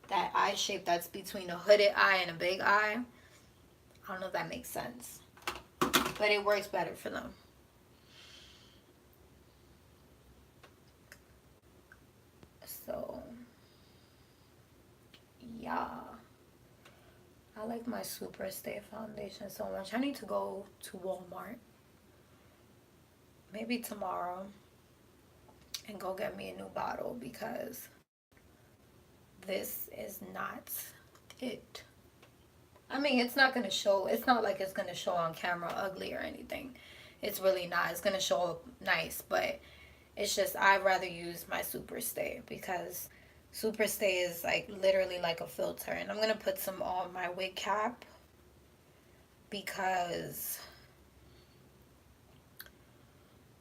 that eye shape that's between a hooded eye and a big eye. I don't know if that makes sense, but it works better for them. So, yeah. I like my Super Stay foundation so much. I need to go to Walmart. Maybe tomorrow. And go get me a new bottle because this is not it. I mean, it's not going to show. It's not like it's going to show on camera ugly or anything. It's really not. It's going to show up nice, but it's just I'd rather use my Super Stay because Super Stay is like literally like a filter. And I'm going to put some on my wig cap because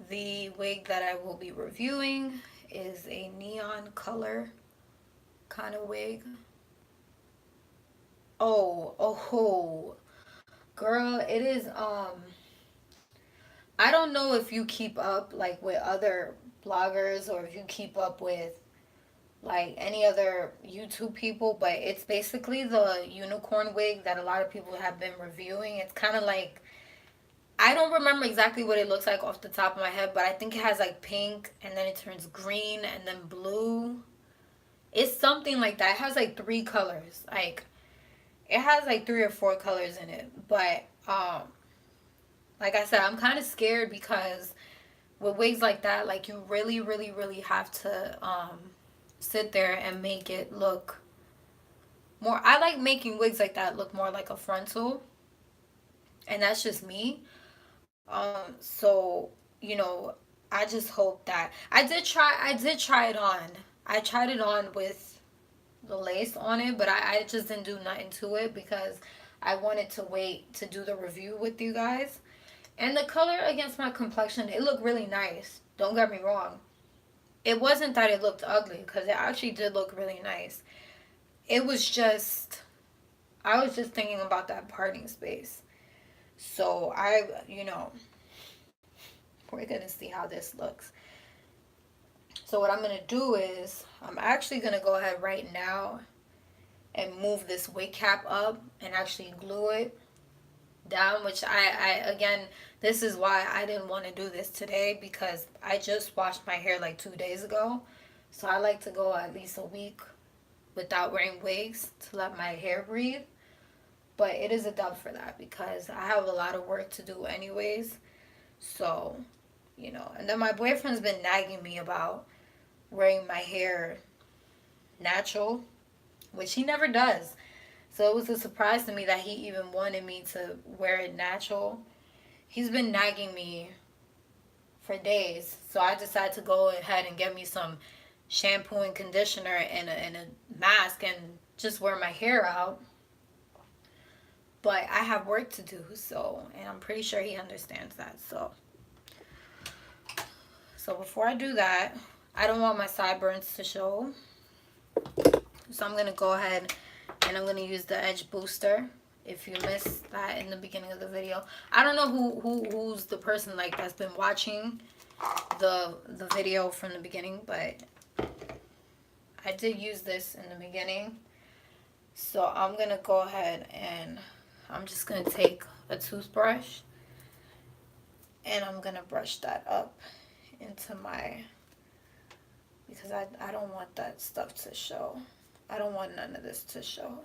the wig that I will be reviewing is a neon color kind of wig. Oh, girl, it is I don't know if you keep up like with other bloggers or if you keep up with like any other YouTube people, but it's basically the unicorn wig that a lot of people have been reviewing. It's kind of like, I don't remember exactly what it looks like off the top of my head, but I think it has like pink and then it turns green and then blue. It's something like that. It has like 3 colors. Like it has like 3 or 4 colors in it. But like I said, I'm kind of scared because with wigs like that, like you really, really, really have to sit there and make it look more. I like making wigs like that look more like a frontal, and that's just me. So you know, I just hope that I did try it on. I tried it on with the lace on it, but I just didn't do nothing to it because I wanted to wait to do the review with you guys. And the color against my complexion, it looked really nice. Don't get me wrong. It wasn't that it looked ugly because it actually did look really nice. It was just, I was just thinking about that parting space. So we're going to see how this looks. So what I'm going to do is, I'm actually going to go ahead right now and move this wig cap up and actually glue it down, which again, this is why I didn't want to do this today, because I just washed my hair like 2 days ago. So I like to go at least a week without wearing wigs to let my hair breathe. But it is a dub for that because I have a lot of work to do anyways. So, and then my boyfriend's been nagging me about wearing my hair natural, which he never does. So it was a surprise to me that he even wanted me to wear it natural. He's been nagging me for days. So I decided to go ahead and get me some shampoo and conditioner and a mask and just wear my hair out. But I have work to do, and I'm pretty sure he understands that. So before I do that, I don't want my sideburns to show. So I'm going to go ahead and I'm going to use the edge booster. If you missed that in the beginning of the video, I don't know who's the person like that's been watching the video from the beginning, but I did use this in the beginning. So I'm going to go ahead and I'm just going to take a toothbrush and I'm going to brush that up into because I don't want that stuff to show. I don't want none of this to show.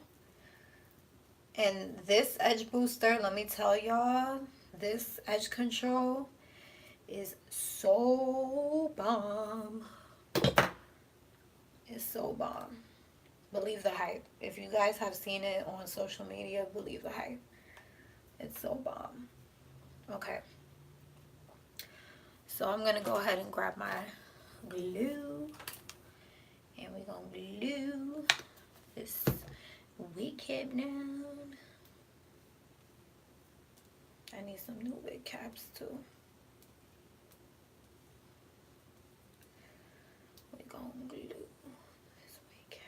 And this edge booster, let me tell y'all, this edge control is so bomb. It's so bomb. Believe the hype. If you guys have seen it on social media, believe the hype. It's so bomb. Okay. So I'm going to go ahead and grab my glue. And we're going to glue this wig cap down. I need some new wig caps too. We're going to glue this wig cap.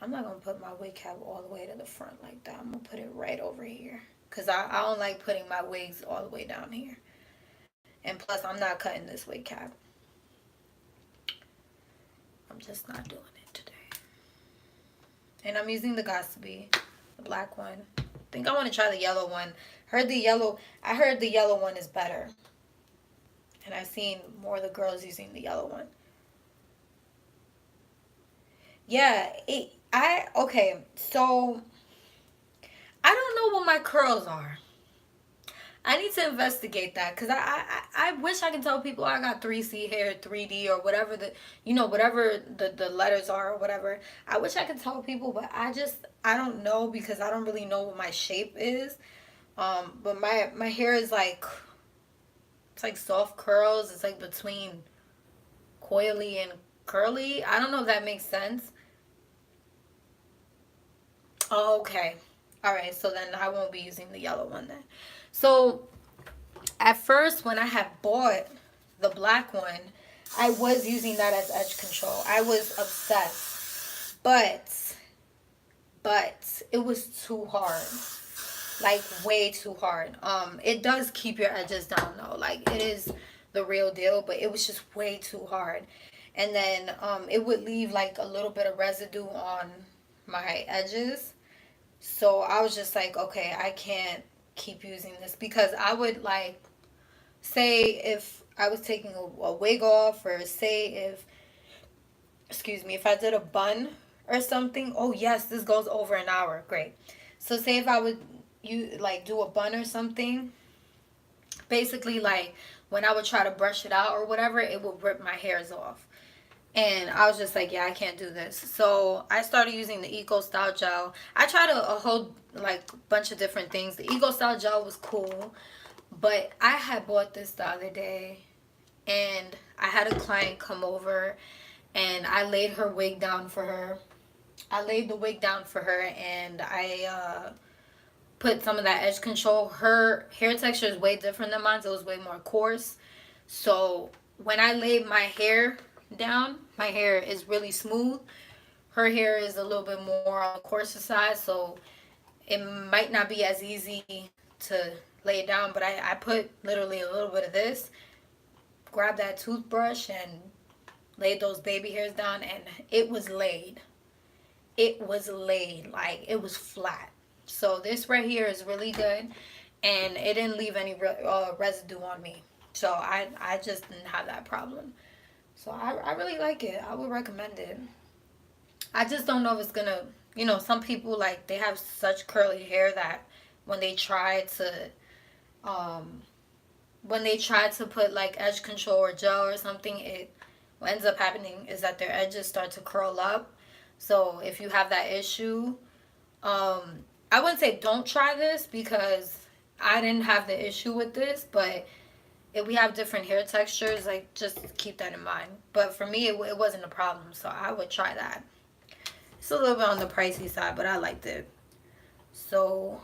I'm not going to put my wig cap all the way to the front like that. I'm going to put it right over here. Because I don't like putting my wigs all the way down here. And plus, I'm not cutting this wig cap. I'm just not doing it today. And I'm using the Got2b, the black one. I think I want to try the yellow one. I heard the yellow one is better. And I've seen more of the girls using the yellow one. Yeah, okay, so I don't know what my curls are. I need to investigate that because I wish I could tell people I got 3C hair, 3D, or whatever whatever the letters are or whatever. I wish I could tell people, but I don't know because I don't really know what my shape is. But my hair is like, it's like soft curls. It's like between coily and curly. I don't know if that makes sense. Oh, okay. All right, so then I won't be using the yellow one then. So at first when I had bought the black one, I was using that as edge control. I was obsessed. But it was too hard. Like way too hard. It does keep your edges down though. Like it is the real deal, but it was just way too hard. and then it would leave like a little bit of residue on my edges. So I was just like, okay, I can't keep using this, because I would like, say if I was taking a wig off, or say if, excuse me, if I did a bun or something. Oh yes, this goes over an hour. Great. So say if I would do a bun or something, basically like when I would try to brush it out or whatever, it would rip my hairs off. And I was just like, yeah, I can't do this. So I started using the Eco Style Gel. I tried a whole like bunch of different things. The Eco Style Gel was cool, but I had bought this the other day, and I had a client come over, and I laid her wig down for her. I laid the wig down for her, and I put some of that edge control. Her hair texture is way different than mine, so it was way more coarse. So when I laid my hair down, my hair is really smooth. Her hair is a little bit more on the coarser side, so it might not be as easy to lay it down. But I put literally a little bit of this, grabbed that toothbrush, and laid those baby hairs down, and it was laid. It was laid. Like, it was flat. So this right here is really good, and it didn't leave any residue on me. So I just didn't have that problem. So I really like it. I would recommend it. I just don't know if it's gonna, some people, like, they have such curly hair that when they try to um put like edge control or gel or something, what ends up happening is that their edges start to curl up. So if you have that issue, I wouldn't say don't try this, because I didn't have the issue with this, but if we have different hair textures, like, just keep that in mind. But for me, it wasn't a problem, so I would try that. It's a little bit on the pricey side, but I liked it. So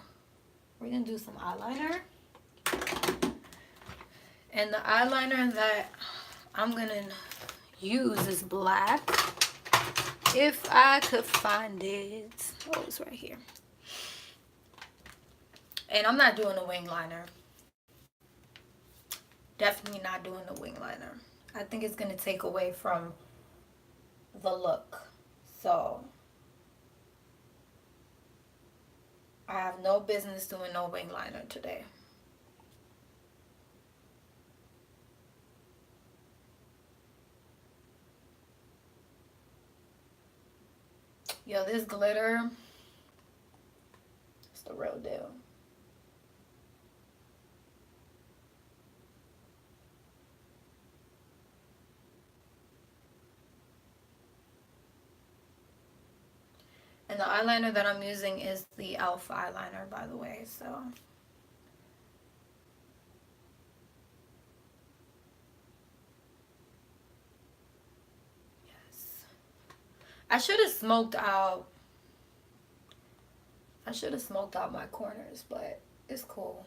we're gonna do some eyeliner, and the eyeliner that I'm gonna use is black. If I could find it. Oh, it's right here. And I'm not doing a wing liner. Definitely not doing the wing liner. I think it's going to take away from the look. So I have no business doing no wing liner today. Yo, this glitter, it's the real deal. And the eyeliner that I'm using is the e.l.f. eyeliner, by the way, so. Yes. I should have smoked out my corners, but it's cool.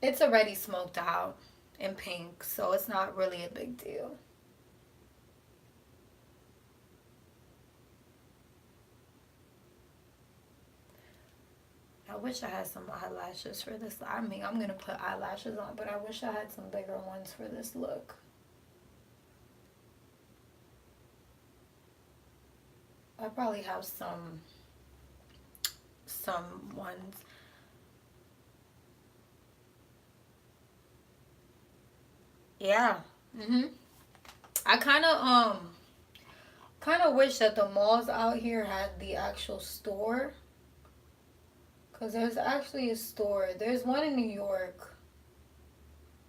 It's already smoked out in pink, so it's not really a big deal. I wish I had some eyelashes for this. I mean, I'm going to put eyelashes on, but I wish I had some bigger ones for this look. I probably have some ones. Yeah. I kind of wish that the malls out here had the actual store. Because there's actually a store. There's one in New York.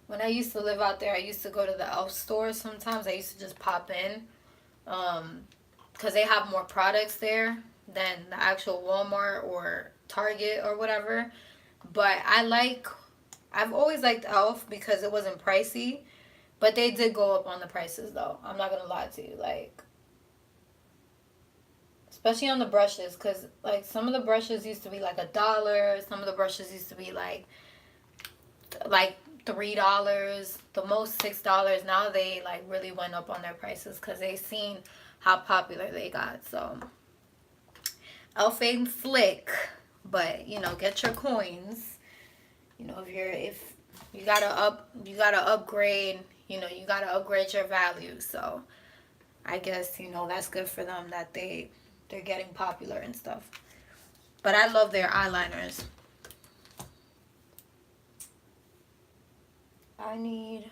When I used to live out there, I used to go to the e.l.f. store sometimes. I used to just pop in. Because they have more products there than the actual Walmart or Target or whatever. But I've always liked e.l.f. because it wasn't pricey. But they did go up on the prices, though. I'm not going to lie to you. Like, especially on the brushes, because like some of the brushes used to be like $1. Some of the brushes used to be like $3, the most $6. Now they like really went up on their prices because they seen how popular they got. So e.l.f. ain't slick, but get your coins. If you gotta upgrade you know, you gotta upgrade your value. So I guess, you know, that's good for them that they're getting popular and stuff. But I love their eyeliners. I need...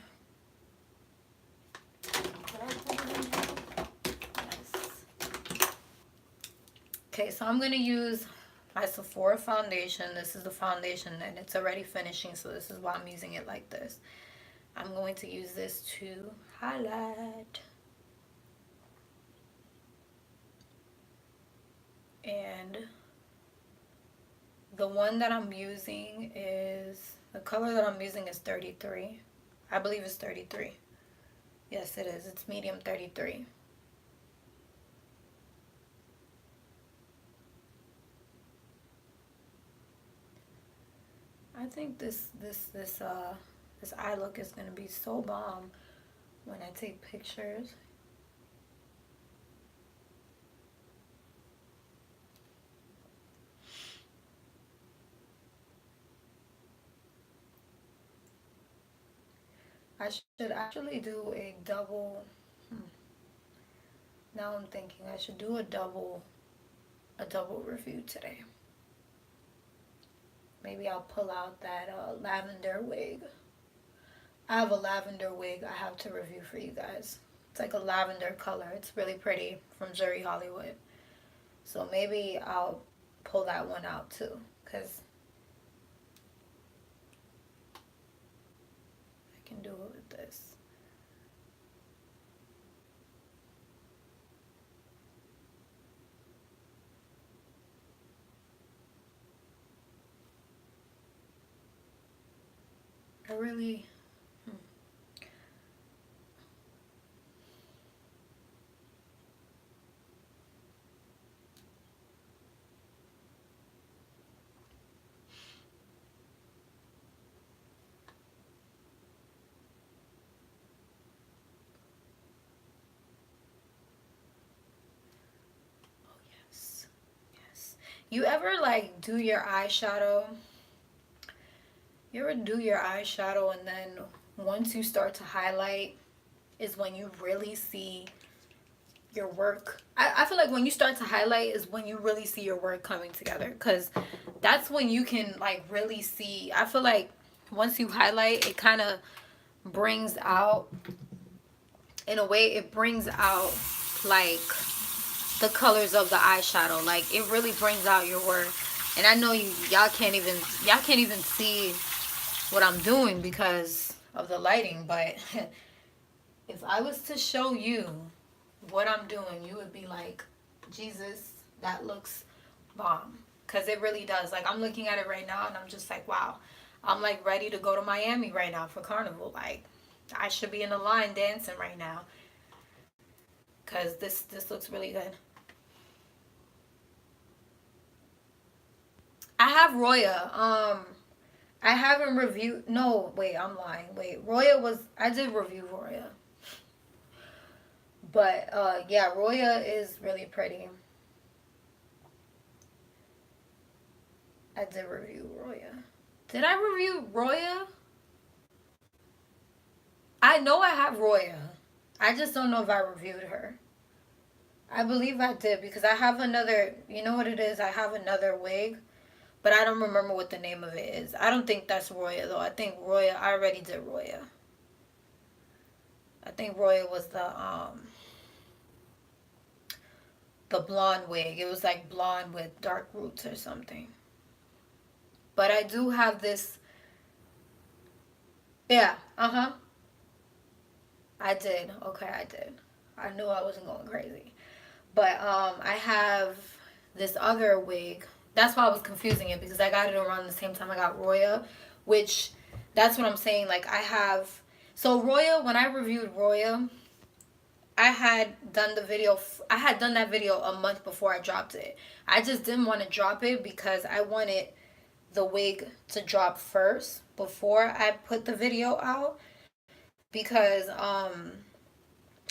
Okay, so I'm going to use my Sephora foundation. This is the foundation and it's already finishing, so this is why I'm using it like this. I'm going to use this to highlight. And the one that I'm using is, the color that I'm using is 33. I believe it's 33. Yes, it is. It's medium 33. I think this eye look is gonna be so bomb when I take pictures. I should actually do a double. Now I'm thinking I should do a double review today. Maybe I'll pull out that lavender wig. I have a lavender wig I have to review for you guys. It's like a lavender color. It's really pretty, from Zuri Hollywood. So maybe I'll pull that one out too, because I can do it with this. I really... Yes. Yes. You ever like do your eyeshadow? You ever do your eyeshadow and then once you start to highlight is when you really see your work? I feel like when you start to highlight is when you really see your work coming together, because that's when you can like really see. I feel like once you highlight, it kind of brings out, in a way, it brings out like the colors of the eyeshadow. Like it really brings out your work. And I know y'all can't even see what I'm doing because of the lighting, but if I was to show you what I'm doing, you would be like, Jesus, that looks bomb. Because it really does. Like, I'm looking at it right now and I'm just like, wow. I'm like ready to go to Miami right now for Carnival. Like, I should be in the line dancing right now. Because this looks really good. I have Roya. I haven't reviewed. No, wait, I'm lying. Wait, Roya was. I did review Roya. But yeah, Roya is really pretty. I did review Roya. Did I review Roya? I know I have Roya. I just don't know if I reviewed her. I believe I did because I have another. You know what it is? I have another wig, but I don't remember what the name of it is. I don't think that's Roya though. I think Roya. I already did Roya. I think Roya was the blonde wig. It was like blonde with dark roots or something. But I do have this. Yeah, uh-huh. I did. Okay, I did. I knew I wasn't going crazy. But I have this other wig. That's why I was confusing it, because I got it around the same time I got Roya, which that's what I'm saying. Like I have, so Roya, when I reviewed Roya, I had done the video. I had done that video a month before I dropped it. I just didn't want to drop it because I wanted the wig to drop first before I put the video out, because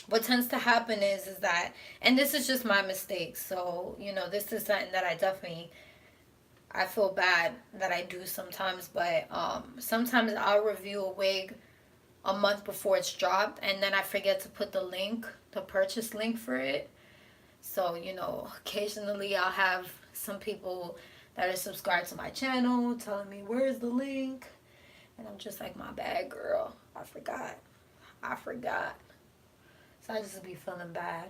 what tends to happen is that, and this is just my mistake, so you know, this is something that I feel bad that I do sometimes, but sometimes I'll review a wig a month before it's dropped, and then I forget to put the purchase link for it. So, you know, occasionally I'll have some people that are subscribed to my channel telling me, where's the link? And I'm just like, my bad, girl. I forgot. So I just be feeling bad.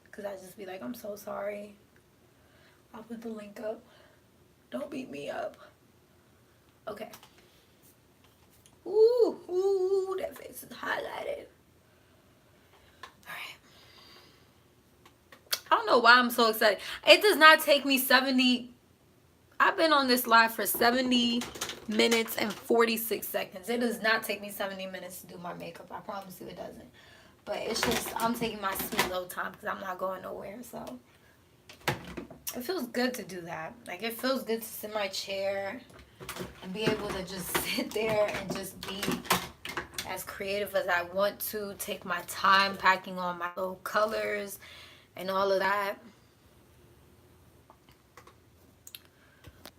Because I just be like, I'm so sorry. I'll put the link up. Don't beat me up. Okay. Ooh, that face is highlighted. Alright. I don't know why I'm so excited. It does not take me 70. I've been on this live for 70 minutes and 46 seconds. It does not take me 70 minutes to do my makeup. I promise you it doesn't. But it's just, I'm taking my sweet little time because I'm not going nowhere. So it feels good to do that. Like, it feels good to sit in my chair and be able to just sit there and just be as creative as I want to. Take my time packing on my little colors and all of that.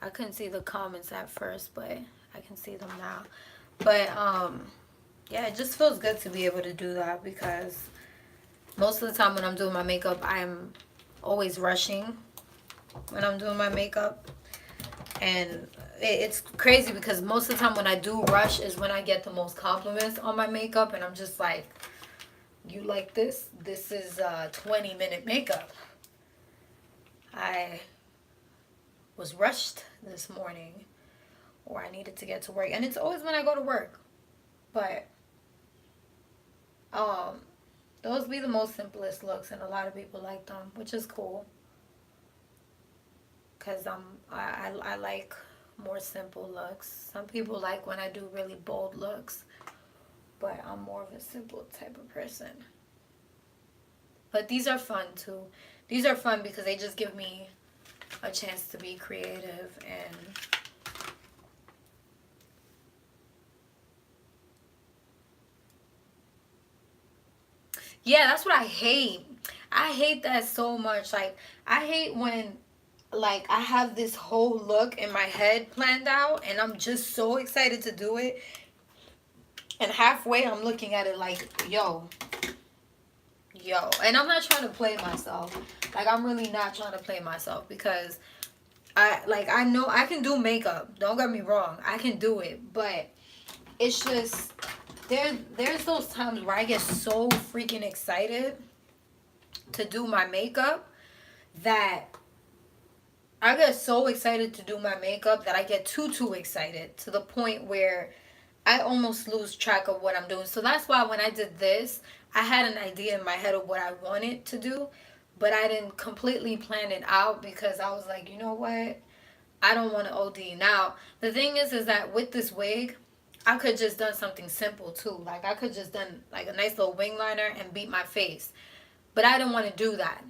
I couldn't see the comments at first, but I can see them now. But yeah, it just feels good to be able to do that because most of the time when I'm doing my makeup, I'm always rushing when I'm doing my makeup. And it's crazy because most of the time when I do rush is when I get the most compliments on my makeup. And I'm just like, you like this? This is a 20-minute makeup. I was rushed this morning, or I needed to get to work. And it's always when I go to work. But those be the most simplest looks, and a lot of people like them, which is cool. Because I like more simple looks. Some people like when I do really bold looks, but I'm more of a simple type of person. But these are fun too. These are fun because they just give me a chance to be creative. And yeah, that's what I hate. I hate that so much. Like, I hate when, like, I have this whole look in my head planned out and I'm just so excited to do it, and halfway I'm looking at it like, yo. And I'm not trying to play myself. Like, I'm really not trying to play myself because I know I can do makeup. Don't get me wrong. I can do it. But it's just, there's those times where I get so freaking excited to do my makeup that I get so excited to do my makeup that I get too excited to the point where I almost lose track of what I'm doing. So that's why when I did this, I had an idea in my head of what I wanted to do, but I didn't completely plan it out because I was like, you know what? I don't want to OD. Now, the thing is that with this wig, I could just done something simple too. Like, I could just done like a nice little wing liner and beat my face. But I didn't want to do that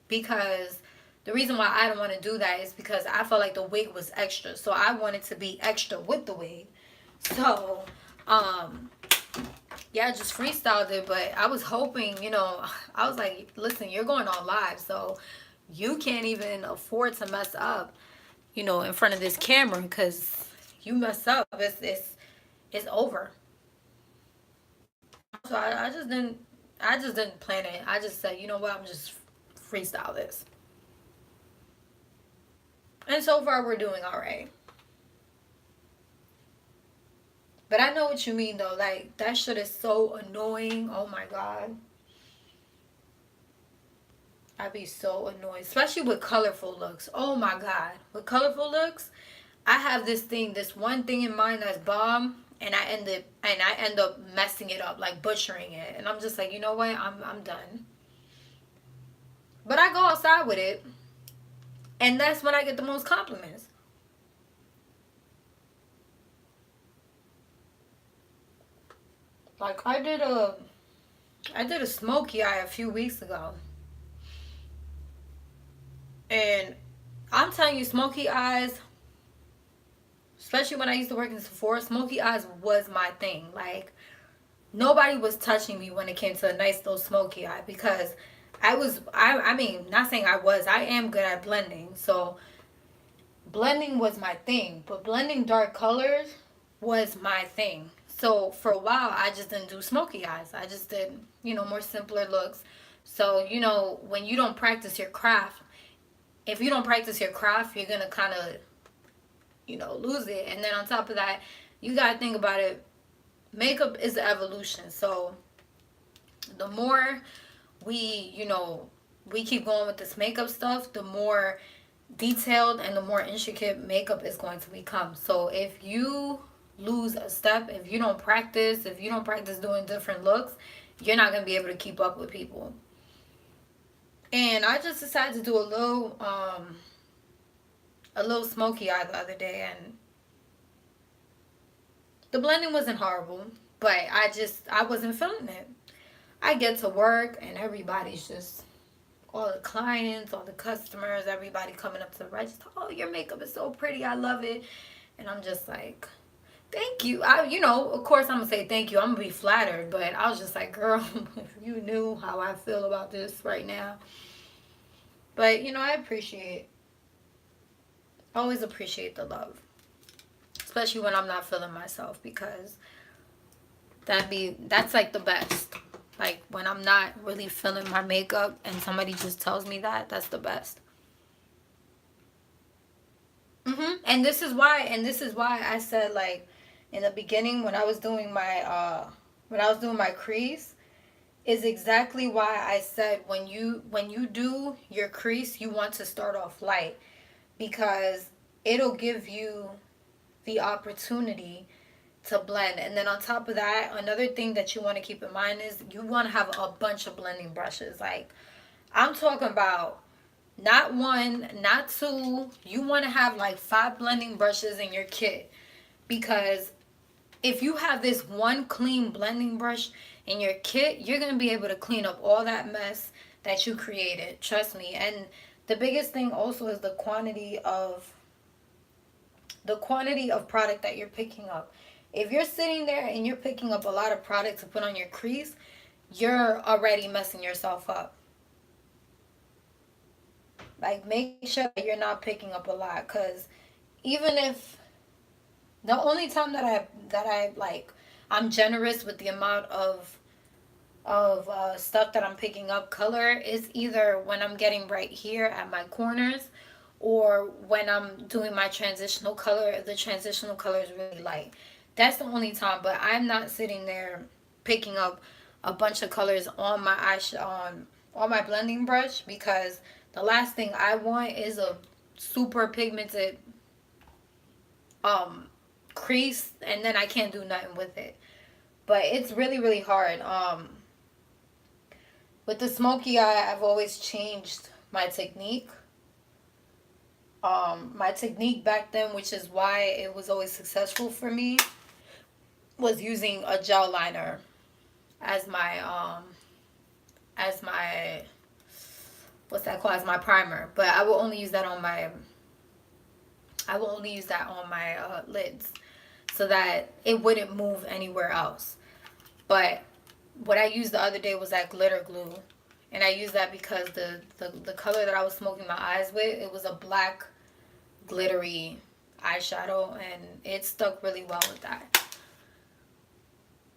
because the reason why I didn't want to do that is because I felt like the wig was extra. So I wanted to be extra with the wig. So, yeah, I just freestyled it, but I was hoping, you know, I was like, listen, you're going on live, so you can't even afford to mess up, you know, in front of this camera, because you mess up, it's over. So I just didn't plan it. I just said, you know what, I'm just freestyle this. And so far, we're doing all right. But I know what you mean, though. Like, that shit is so annoying. Oh, my God. I'd be so annoyed. Especially with colorful looks. Oh, my God. With colorful looks, I have this one thing in mind that's bomb. And I end up messing it up. Like, butchering it. And I'm just like, you know what? I'm done. But I go outside with it. And that's when I get the most compliments. Like, I did a smoky eye a few weeks ago. And I'm telling you, smoky eyes, especially when I used to work in Sephora, smoky eyes was my thing. Like, nobody was touching me when it came to a nice little smoky eye because I mean, not saying I am good at blending. So, blending was my thing. But blending dark colors was my thing. So for a while, I just didn't do smoky eyes. I just did, more simpler looks. So, when you don't practice your craft, if you don't practice your craft, you're going to kind of, lose it. And then on top of that, you got to think about it. Makeup is an evolution. So the more we keep going with this makeup stuff, the more detailed and the more intricate makeup is going to become. So if you lose a step, if you don't practice doing different looks, you're not going to be able to keep up with people. And I just decided to do a little smoky eye the other day, and the blending wasn't horrible, but I wasn't feeling it. I get to work and everybody's just, all the clients, all the customers, everybody coming up to the register. Oh, your makeup is so pretty. I love it. And I'm just like, thank you. Of course I'm going to say thank you. I'm going to be flattered. But I was just like, girl, if you knew how I feel about this right now. But, I always appreciate the love. Especially when I'm not feeling myself, because that's like the best. Like when I'm not really feeling my makeup and somebody just tells me that's the best. And this is why I said, like, in the beginning when I was doing my crease, is exactly why I said when you do your crease, you want to start off light, because it'll give you the opportunity to blend. And then on top of that, another thing that you want to keep in mind is you want to have a bunch of blending brushes. Like, I'm talking about not one, not two. You want to have like 5 blending brushes in your kit, because if you have this one clean blending brush in your kit, you're going to be able to clean up all that mess that you created. Trust me. And the biggest thing also is the quantity of product that you're picking up. If you're sitting there and you're picking up a lot of product to put on your crease, you're already messing yourself up. Like, make sure that you're not picking up a lot, because even if the only time that I like, I'm generous with the amount of stuff that I'm picking up color is either when I'm getting right here at my corners, or when I'm doing my transitional color. The transitional color is really light. That's the only time. But I'm not sitting there picking up a bunch of colors on my on my blending brush, because the last thing I want is a super pigmented crease, and then I can't do nothing with it. But it's really, really hard. With the smoky eye, I've always changed my technique. My technique back then, which is why it was always successful for me, was using a gel liner as my what's that called, as my primer. But I will only use that on my lids, so that it wouldn't move anywhere else. But what I used the other day was that glitter glue, and I used that because the color that I was smoking my eyes with, it was a black glittery eyeshadow, and it stuck really well with that.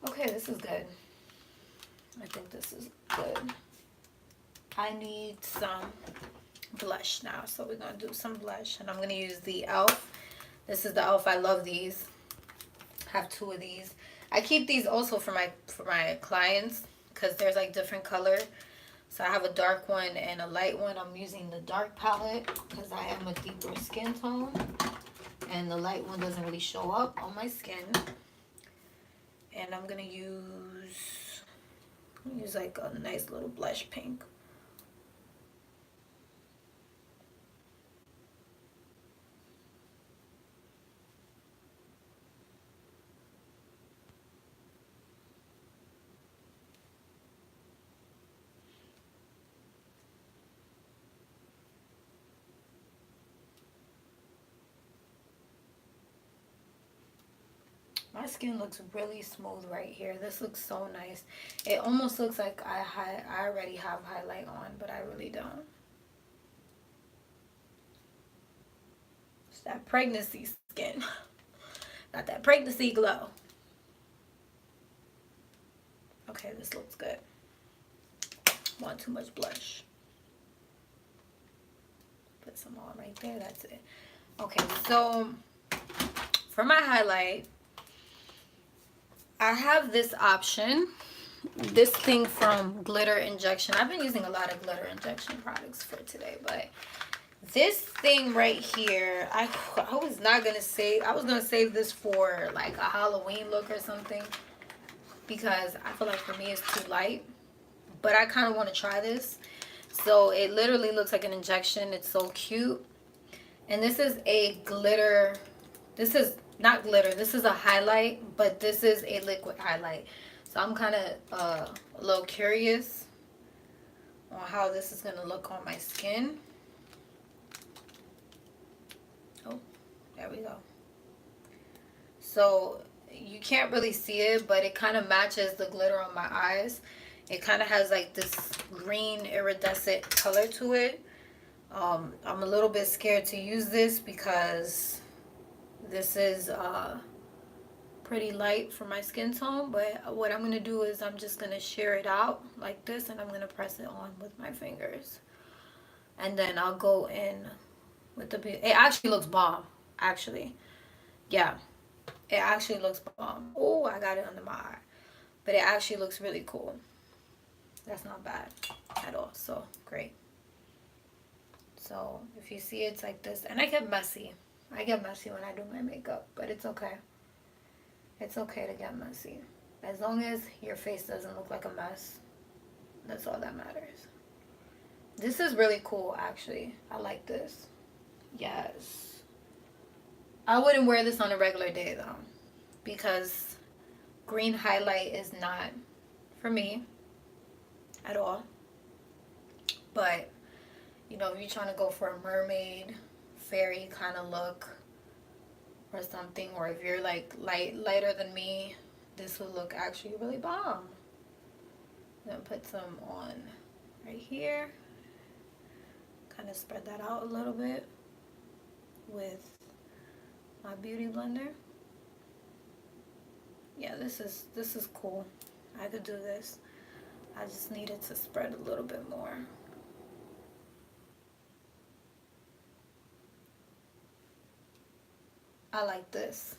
Okay, this is good. I think this is good. I need some blush now, so we're gonna do some blush, and I'm gonna use the e.l.f. This is the e.l.f. I love these. I have 2 of these. I keep these also for my clients, because there's like different color. So I have a dark one and a light one. I'm using the dark palette because I am a deeper skin tone, and the light one doesn't really show up on my skin. And I'm gonna use like a nice little blush pink. My skin looks really smooth right here. This looks so nice. It almost looks like I already have highlight on, but I really don't. It's that pregnancy skin. Got that pregnancy glow. Okay, this looks good. Want too much blush. Put some on right there. That's it. Okay, so for my highlight, I have this option. This thing from Glitter Injection. I've been using a lot of Glitter Injection products for today, but this thing right here, I was not gonna save. I was gonna save this for like a Halloween look or something, because I feel like for me it's too light. But I kind of want to try this. So it literally looks like an injection. It's so cute. And this is a glitter. This is not glitter. This is a highlight, but this is a liquid highlight. So I'm kind of a little curious on how this is going to look on my skin. Oh, there we go. So you can't really see it, but it kind of matches the glitter on my eyes. It kind of has like this green iridescent color to it. I'm a little bit scared to use this because this is pretty light for my skin tone. But what I'm going to do is I'm just going to shear it out like this, and I'm going to press it on with my fingers. And then I'll go in with the... It actually looks bomb, actually. Yeah, it actually looks bomb. Oh, I got it under my eye. But it actually looks really cool. That's not bad at all. So, great. So, if you see, it's like this. And I get messy. I get messy when I do my makeup. But it's okay. It's okay to get messy. As long as your face doesn't look like a mess. That's all that matters. This is really cool, actually. I like this. Yes. I wouldn't wear this on a regular day, though. Because green highlight is not for me at all. But, you know, if you're trying to go for a mermaid, fairy kind of look or something, or if you're like lighter than me, this would look actually really bomb. Then put some on right here. Kind of spread that out a little bit with my beauty blender. Yeah, this is cool. I could do this. I just needed to spread a little bit more. I like this.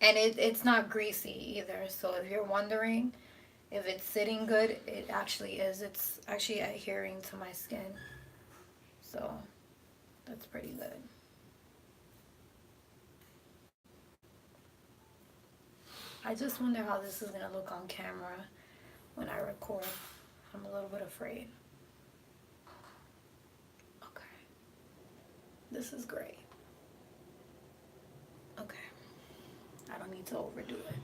And it's not greasy either. So if you're wondering if it's sitting good, it actually is. It's actually adhering to my skin. So that's pretty good. I just wonder how this is going to look on camera when I record. I'm a little bit afraid. Okay. This is great. Okay. I don't need to overdo it.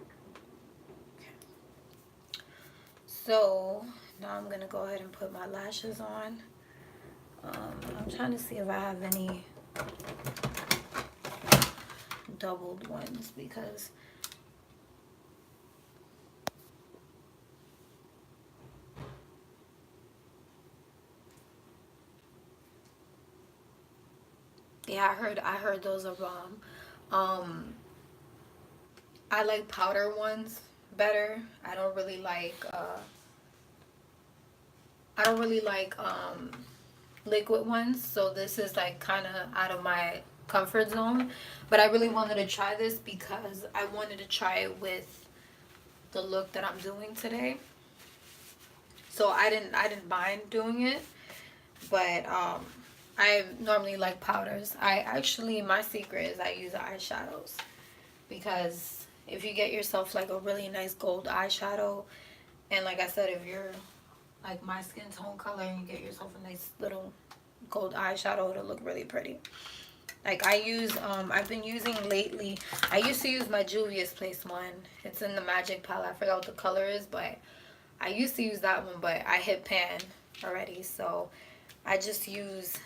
Okay. So now I'm going to go ahead and put my lashes on. I'm trying to see if I have any doubled ones, because yeah, I heard those are bomb. I like powder ones better. I don't really like liquid ones, so this is like kind of out of my comfort zone. But I really wanted to try this because I wanted to try it with the look that I'm doing today. So I didn't mind doing it, but I normally like powders. My secret is I use eyeshadows, because if you get yourself like a really nice gold eyeshadow, and like I said, if you're like my skin tone color and you get yourself a nice little gold eyeshadow, it'll look really pretty. Like I use, I've been using lately, I used to use my Juvia's Place one. It's in the Magic palette. I forgot what the color is, but I used to use that one, but I hit pan already. So I just use,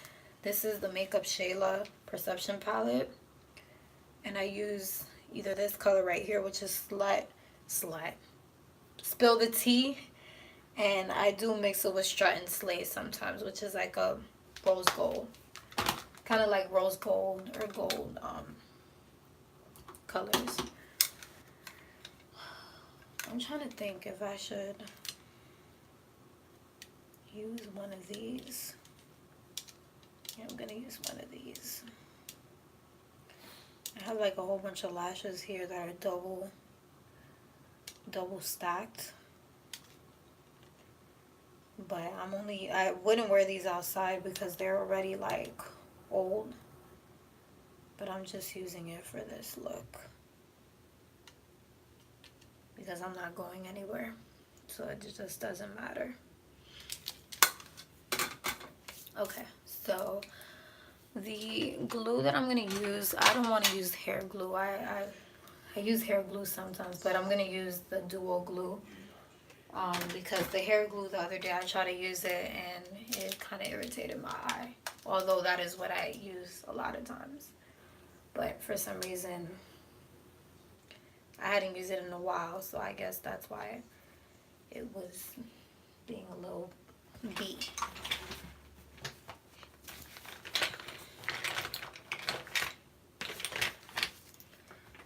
this is the Makeup Shayla Perception palette. And I use either this color right here, which is Spill the Tea. And I do mix it with Strut and Slay sometimes, which is like a rose gold. Kind of like rose gold or gold colors. I'm trying to think if I should use one of these. Yeah, I'm gonna use one of these. I have like a whole bunch of lashes here that are double stacked. But I wouldn't wear these outside because they're already like old. But I'm just using it for this look. Because I'm not going anywhere. So it just doesn't matter. Okay, so the glue that I'm going to use, I don't want to use hair glue. I use hair glue sometimes, but I'm going to use the duo glue. Because the hair glue the other day, I tried to use it and it kind of irritated my eye. Although that is what I use a lot of times. But for some reason, I hadn't used it in a while, so I guess that's why it was being a little beat.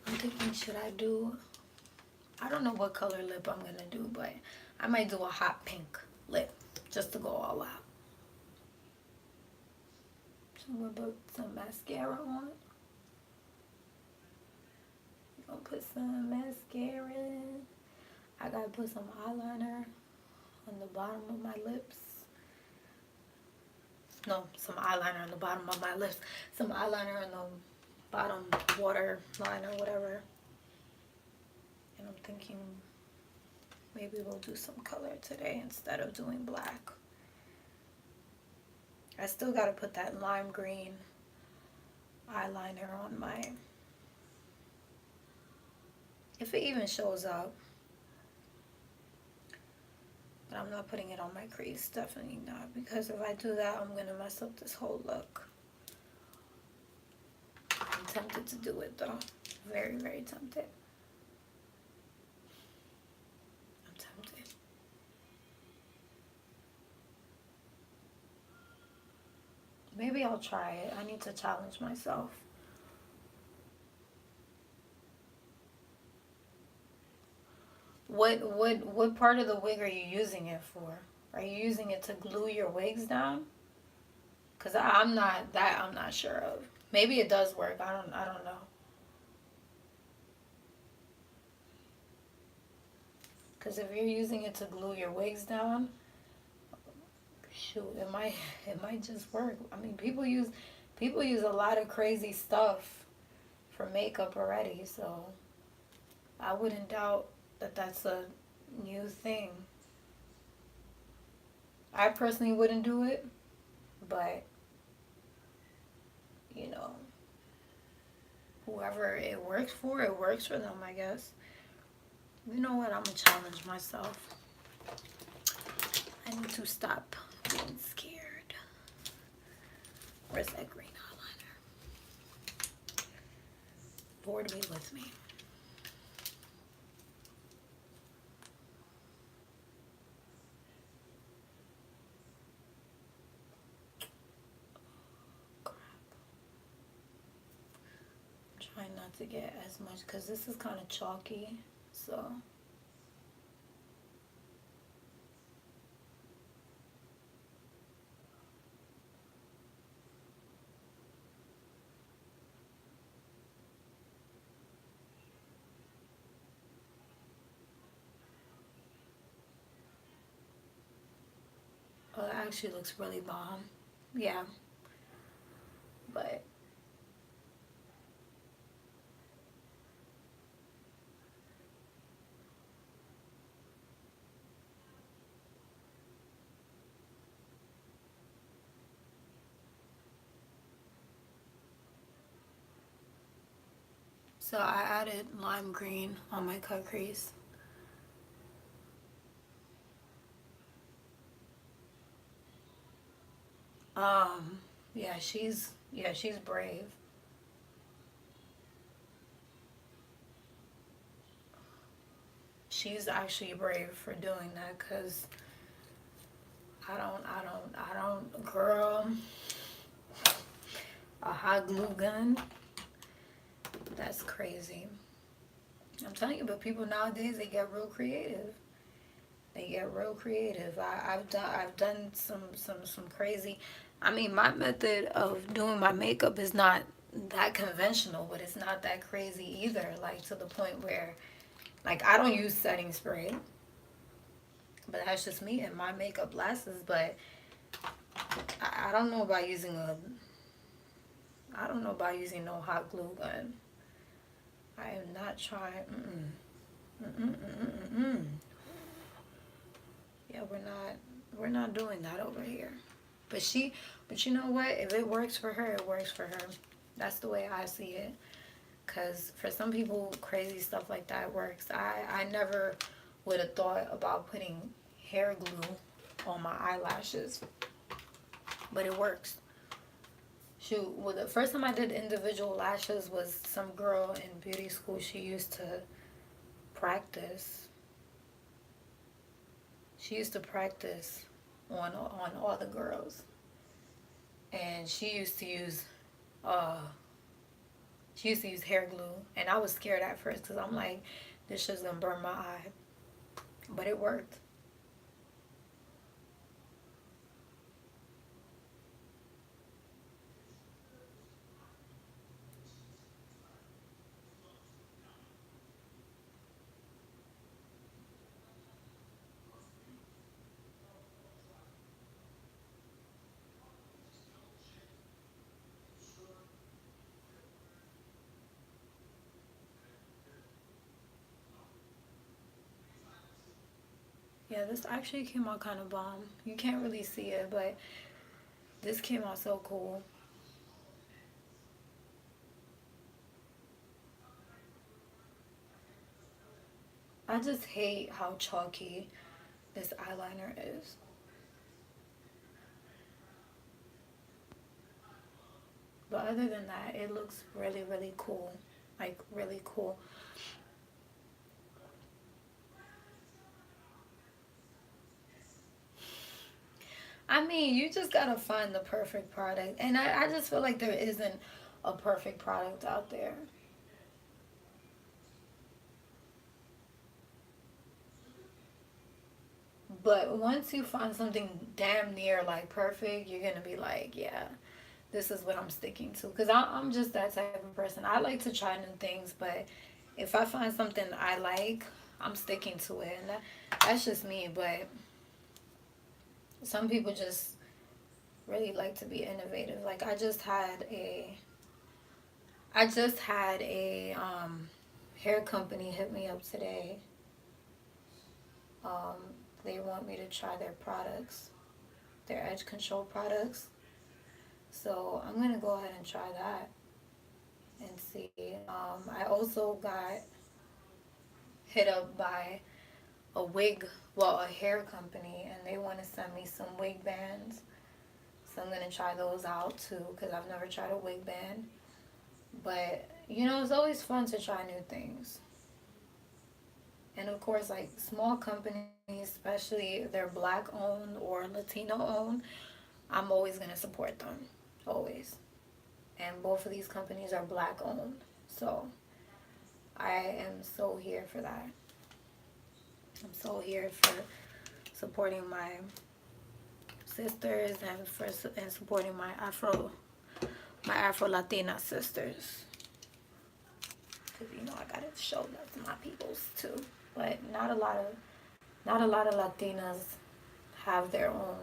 I'm thinking, should I do, I don't know what color lip I'm going to do, but I might do a hot pink lip just to go all out. So I'm going to put some mascara on. I'm going to put some mascara. I got to put some eyeliner on the bottom of my lips. No, some eyeliner on the bottom of my lips. Some eyeliner on the bottom water line or whatever. And I'm thinking maybe we'll do some color today instead of doing black. I still got to put that lime green eyeliner on my, if it even shows up. But I'm not putting it on my crease, definitely not, because if I do that, I'm gonna mess up this whole look. I'm tempted to do it though, very, very tempted. I'm tempted. Maybe I'll try it. I need to challenge myself. What part of the wig are you using it for? Are you using it to glue your wigs down? Cause I'm not sure of. Maybe it does work. I don't know. Cause if you're using it to glue your wigs down, shoot, it might just work. I mean, people use a lot of crazy stuff for makeup already, so I wouldn't doubt that that's a new thing. I personally wouldn't do it, but you know, whoever it works for them, I guess. You know what? I'm gonna challenge myself. I need to stop being scared. Where's that green eyeliner? Lord be with me. Trying not to get as much because this is kind of chalky, so oh, it actually looks really bomb. Yeah, but so I added lime green on my cut crease. Yeah, she's brave. She's actually brave for doing that because I don't, girl, a hot glue gun, that's crazy. I'm telling you, but people nowadays, they get real creative. They get real creative. I've done some crazy. I mean, my method of doing my makeup is not that conventional, but it's not that crazy either. Like to the point where, like, I don't use setting spray, but that's just me, and my makeup lasts. But I don't know about using a. I don't know about using no hot glue gun. I am not trying. Yeah, we're not doing that over here. But you know what? If it works for her, it works for her. That's the way I see it. Cause for some people, crazy stuff like that works. I never would have thought about putting hair glue on my eyelashes, but it works. Shoot, well, the first time I did individual lashes was some girl in beauty school. She used to practice. She used to practice on all the girls, and uh she used to use hair glue, and I was scared at first because I'm like, this shit's gonna burn my eye, but it worked. Yeah, this actually came out kind of bomb. You can't really see it, but this came out so cool. I just hate how chalky this eyeliner is. But other than that, it looks really, really cool. Like, really cool. I mean, you just gotta find the perfect product. And I just feel like there isn't a perfect product out there. But once you find something damn near like perfect, you're gonna be like, yeah, this is what I'm sticking to. Because I'm just that type of person. I like to try new things, but if I find something I like, I'm sticking to it. And that's just me. But some people just really like to be innovative. Like I just had a hair company hit me up today. Um, they want me to try their products, their edge control products. So I'm gonna go ahead and try that and see. I also got hit up by a wig, well, a hair company, and they want to send me some wig bands. So I'm gonna try those out too, because I've never tried a wig band. But you know, it's always fun to try new things. And of course, like small companies, especially if they're black owned or Latino owned, I'm always gonna support them, always. And both of these companies are black owned, so I am so here for that. I'm so here for supporting my sisters and supporting my Afro Latina sisters. Cause you know I gotta show love to my peoples too. But not a lot of Latinas have their own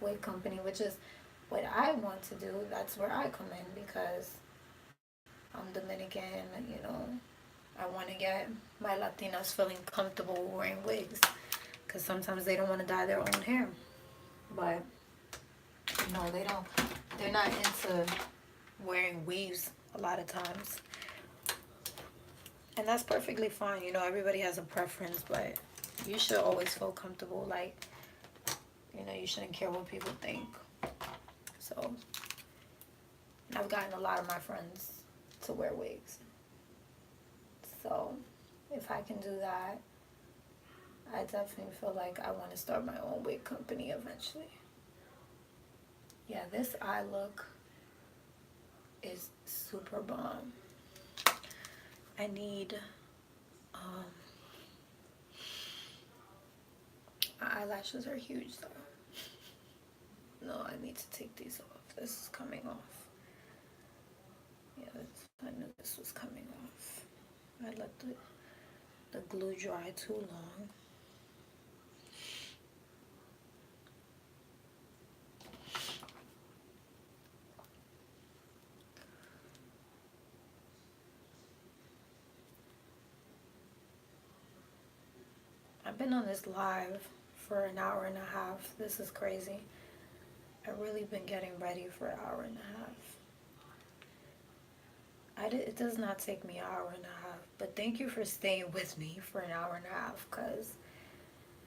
wig company, which is what I want to do. That's where I come in because I'm Dominican. You know, I want to get my Latinas feeling comfortable wearing wigs because sometimes they don't want to dye their own hair. But no, they don't. They're not into wearing weaves a lot of times. And that's perfectly fine. You know, everybody has a preference, but you should always feel comfortable. Like, you know, you shouldn't care what people think. So, I've gotten a lot of my friends to wear wigs. So, if I can do that, I definitely feel like I want to start my own wig company eventually. Yeah, this eye look is super bomb. I need Um, my eyelashes are huge though. No, I need to take these off. This is coming off. Yeah, I knew this was coming off. I let the glue dry too long. I've been on this live for an hour and a half. This is crazy. I've really been getting ready for an hour and a half. It does not take me an hour and a half, but thank you for staying with me for an hour and a half, because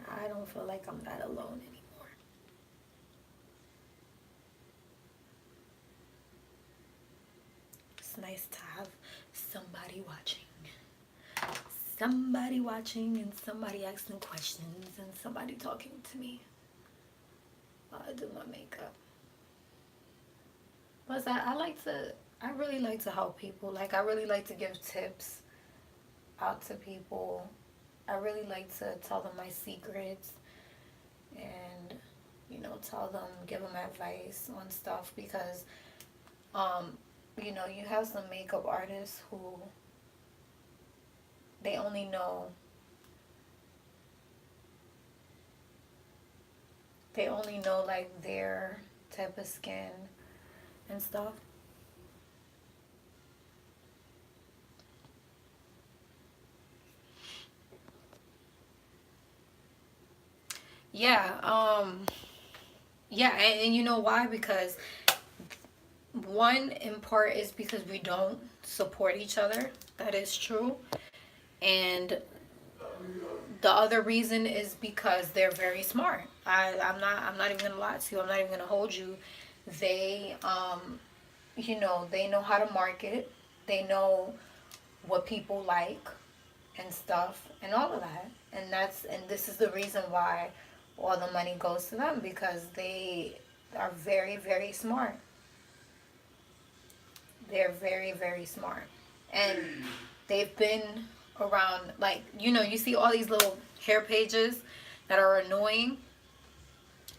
I don't feel like I'm that alone anymore. It's nice to have somebody watching. Somebody watching and somebody asking questions and somebody talking to me while I do my makeup. Plus, I really like to help people. Like, I really like to give tips out to people. I really like to tell them my secrets and, you know, give them advice on stuff because, you know, you have some makeup artists who they only know like their type of skin and stuff. Yeah, and you know why? Because one, in part, is because we don't support each other. That is true. And the other reason is because they're very smart. I'm not even gonna lie to you. I'm not even gonna hold you. They you know, they know how to market. They know what people like and stuff and all of that. And this is the reason why all the money goes to them, because they are very, very smart. They're very, very smart. And they've been around, like, you know, you see all these little hair pages that are annoying.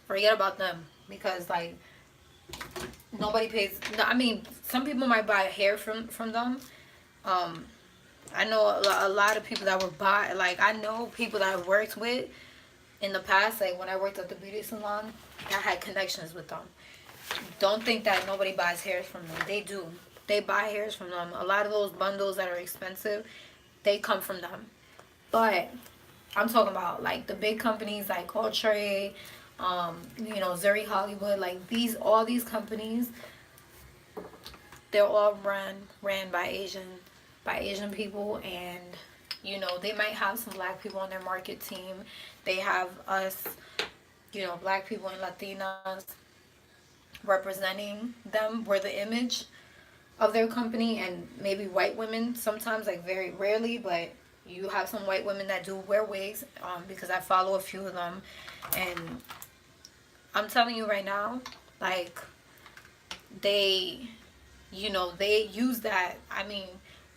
Forget about them, because, like, nobody pays. No, I mean, some people might buy hair from them. I know a lot of people that were like, I know people that I've worked with in the past, like when I worked at the beauty salon, I had connections with them. Don't think that nobody buys hairs from them. They do. They buy hairs from them. A lot of those bundles that are expensive, they come from them. But I'm talking about like the big companies like Culture, you know, Zuri Hollywood, like all these companies, they're all ran by Asian people, and you know, they might have some black people on their market team. They have us, you know, black people and Latinas representing them. We're the image of their company, and maybe white women sometimes, like very rarely, but you have some white women that do wear wigs, because I follow a few of them, and I'm telling you right now, like, they, you know, they use that. I mean,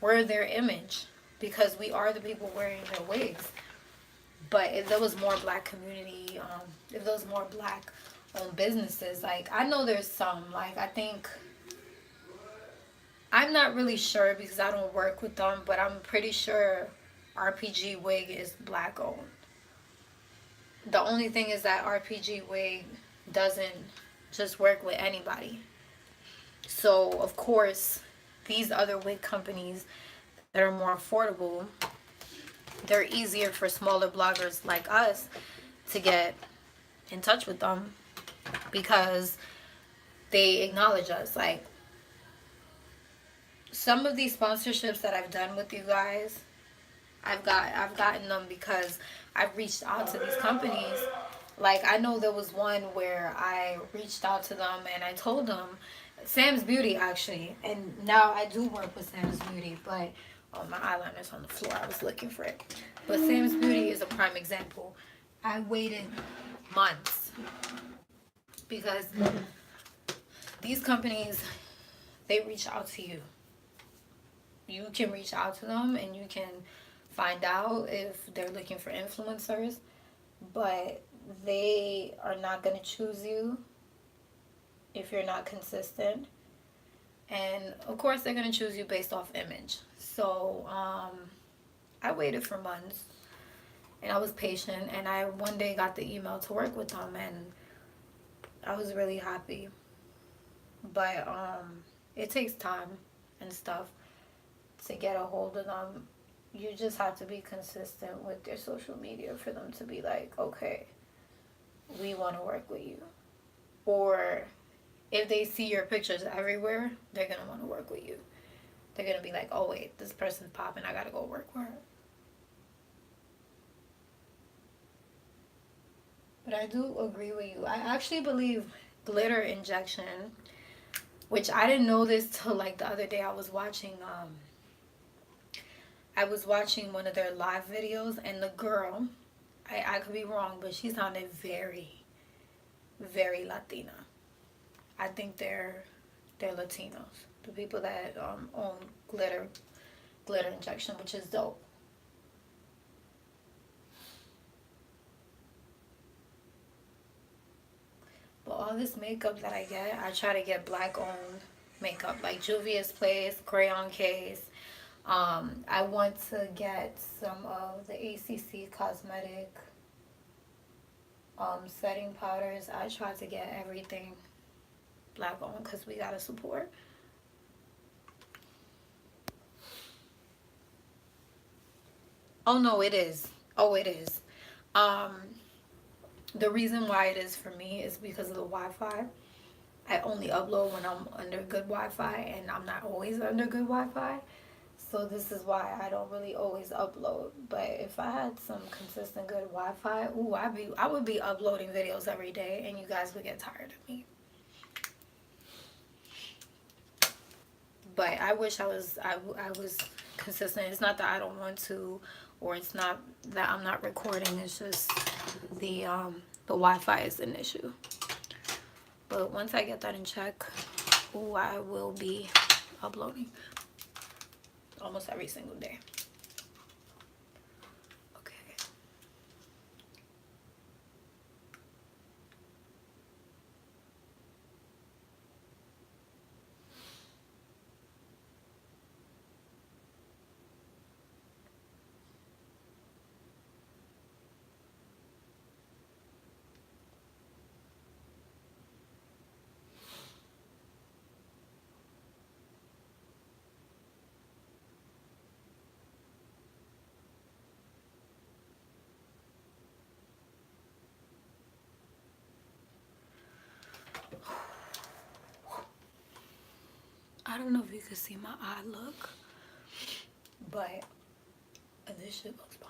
we're their image because we are the people wearing their wigs. But if there was more black community, if there was more black owned businesses, like, I know there's some, like, I think, I'm not really sure because I don't work with them, but I'm pretty sure RPG Wig is black owned. The only thing is that RPG Wig doesn't just work with anybody. So, of course, these other wig companies that are more affordable, they're easier for smaller bloggers like us to get in touch with them because they acknowledge us. Like, some of these sponsorships that I've done with you guys, I've gotten them because I've reached out to these companies. Like, I know there was one where I reached out to them and I told them, Sam's Beauty actually, and now I do work with Sam's Beauty, but my eyeliner's on the floor. I was looking for it. But Sam's Beauty is a prime example. I waited months because these companies, they reach out to you. You can reach out to them and you can find out if they're looking for influencers, but they are not going to choose you if you're not consistent. And of course, they're going to choose you based off image. So I waited for months and I was patient, and I one day got the email to work with them, and I was really happy. But it takes time and stuff to get a hold of them. You just have to be consistent with their social media for them to be like, okay, we want to work with you. Or if they see your pictures everywhere, they're going to want to work with you. They're going to be like, oh wait, this person's popping, I got to go work with her. But I do agree with you. I actually believe glitter injection, which I didn't know this till like the other day. I was watching one of their live videos, and the girl, I could be wrong, but she sounded very, very Latina. I think they're Latinos. The people that own glitter injection, which is dope. But all this makeup that I get, I try to get black owned makeup, like Juvia's Place, Crayon Case. I want to get some of the ACC Cosmetic setting powders. I try to get everything black owned because we gotta support. Oh no, it is. Oh, it is. The reason why it is for me is because of the Wi-Fi. I only upload when I'm under good Wi-Fi, and I'm not always under good Wi-Fi. So this is why I don't really always upload. But if I had some consistent good Wi-Fi, I would be uploading videos every day, and you guys would get tired of me. But I wish I was consistent. It's not that I don't want to, or it's not that I'm not recording. It's just the Wi-Fi is an issue. But once I get that in check, I will be uploading almost every single day. Okay. I don't know if you can see my eye look, but this shit looks bomb.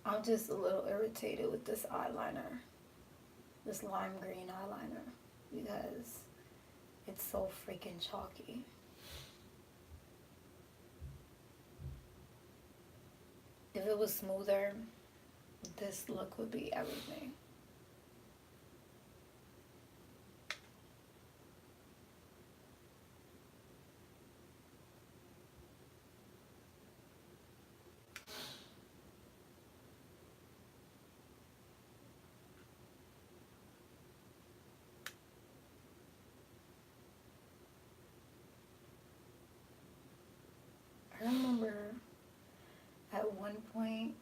I'm just a little irritated with this eyeliner, this lime green eyeliner, because it's so freaking chalky. If it was smoother, this look would be everything. I remember at one point,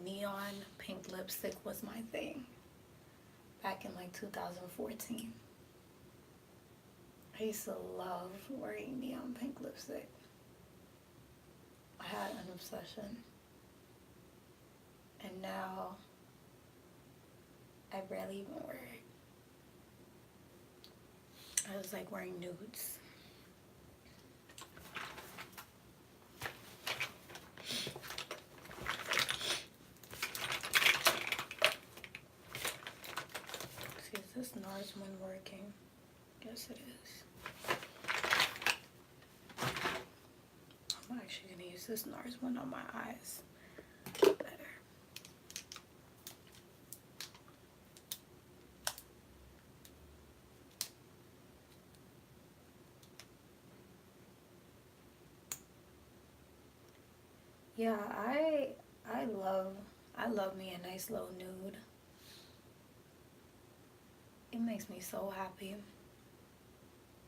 neon pink lipstick was my thing back in like 2014. I used to love wearing neon pink lipstick. I had an obsession. And now I barely even wear it. I was like wearing nudes. See, is this NARS one working? Yes, it is. I'm actually gonna use this NARS one on my eyes better. Yeah, I love I love me a nice little nude. It makes me so happy.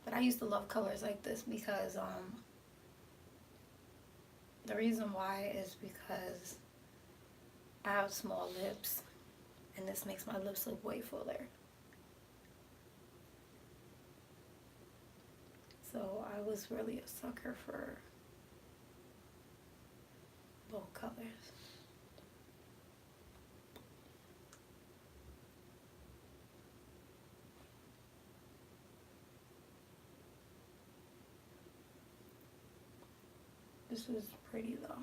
But I used to love colors like this because the reason why is because I have small lips and this makes my lips look way fuller. So I was really a sucker for bold colors. This is pretty though.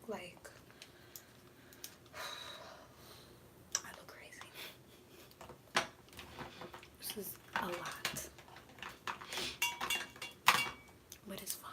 Look like I look crazy. This is a lot, but it's fine.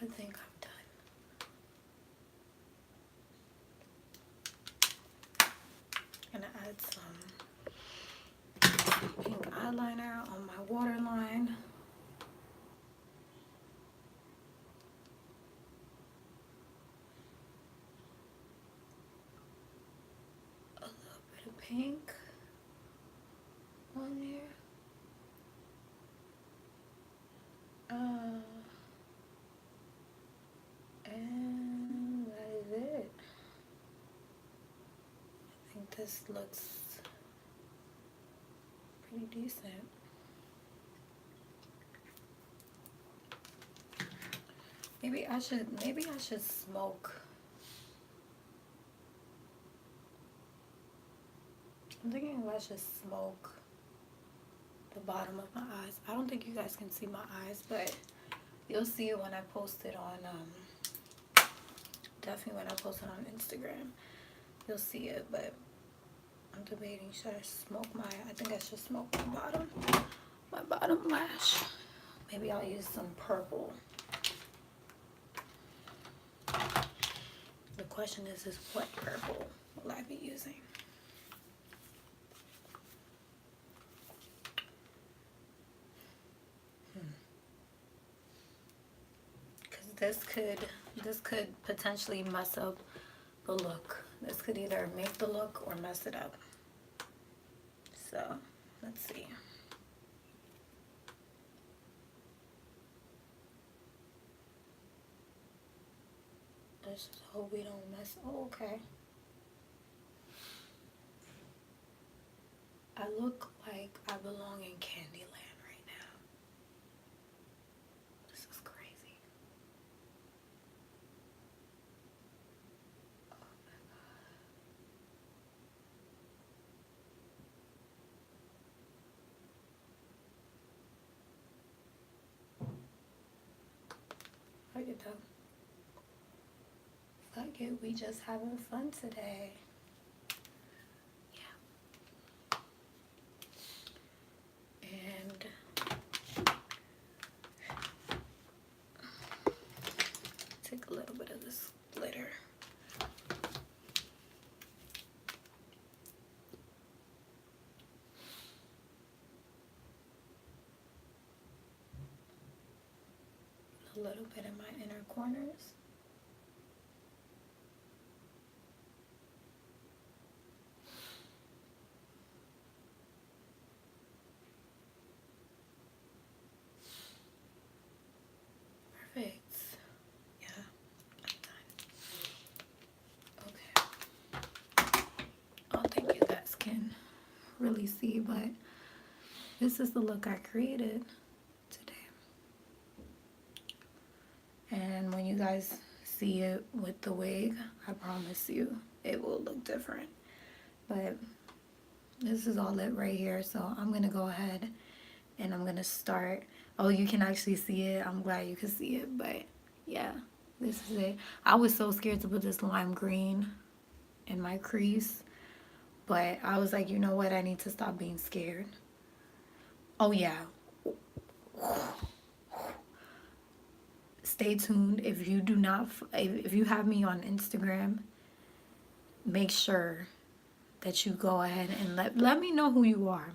I think I'm done. Gonna add some pink eyeliner on my waterline. A little bit of pink on there. And that is it. I think this looks pretty decent. Maybe I should smoke. I'm thinking I should smoke the bottom of my eyes. I don't think you guys can see my eyes, but you'll see it when I post it on definitely when I post it on Instagram. You'll see it, but I'm debating, should I smoke I think I should smoke my bottom lash. Maybe I'll use some purple. The question is what purple will I be using? Because this could potentially mess up the look. This could either make the look or mess it up. So let's see. Let's just hope we don't mess. Oh, okay. I look like I belong in Candyland right now. This is crazy. Oh my God. Fuck it though. Fuck it, we just having fun today. Yeah. And take a little bit of this glitter. A little bit in my inner corners. Perfect. Yeah, I'm done. Okay. I don't think you guys can really see, but this is the look I created today. And when you guys see it with the wig, I promise you it will look different. But this is all it right here, so I'm gonna go ahead and I'm gonna start. Oh, you can actually see it. I'm glad you can see it, but yeah, this is it. I was so scared to put this lime green in my crease, but I was like, you know what, I need to stop being scared. Oh yeah, stay tuned. If you do not, if you have me on Instagram, make sure that you go ahead and let me know who you are.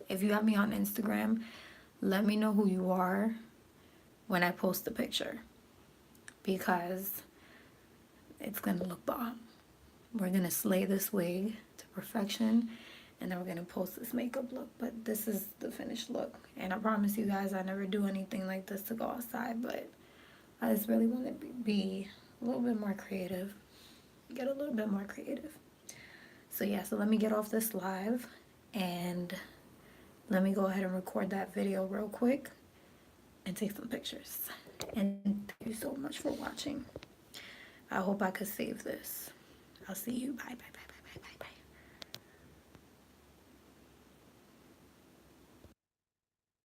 If you have me on Instagram, let me know who you are when I post the picture, because it's gonna look bomb. We're gonna slay this wig to perfection, and then we're gonna post this makeup look. But this is the finished look, and I promise you guys I never do anything like this to go outside, but I just really want to be a little bit more creative, get a little bit more creative. So yeah, so let me get off this live and let me go ahead and record that video real quick and take some pictures. And thank you so much for watching. I hope I could save this. I'll see you. Bye, bye, bye.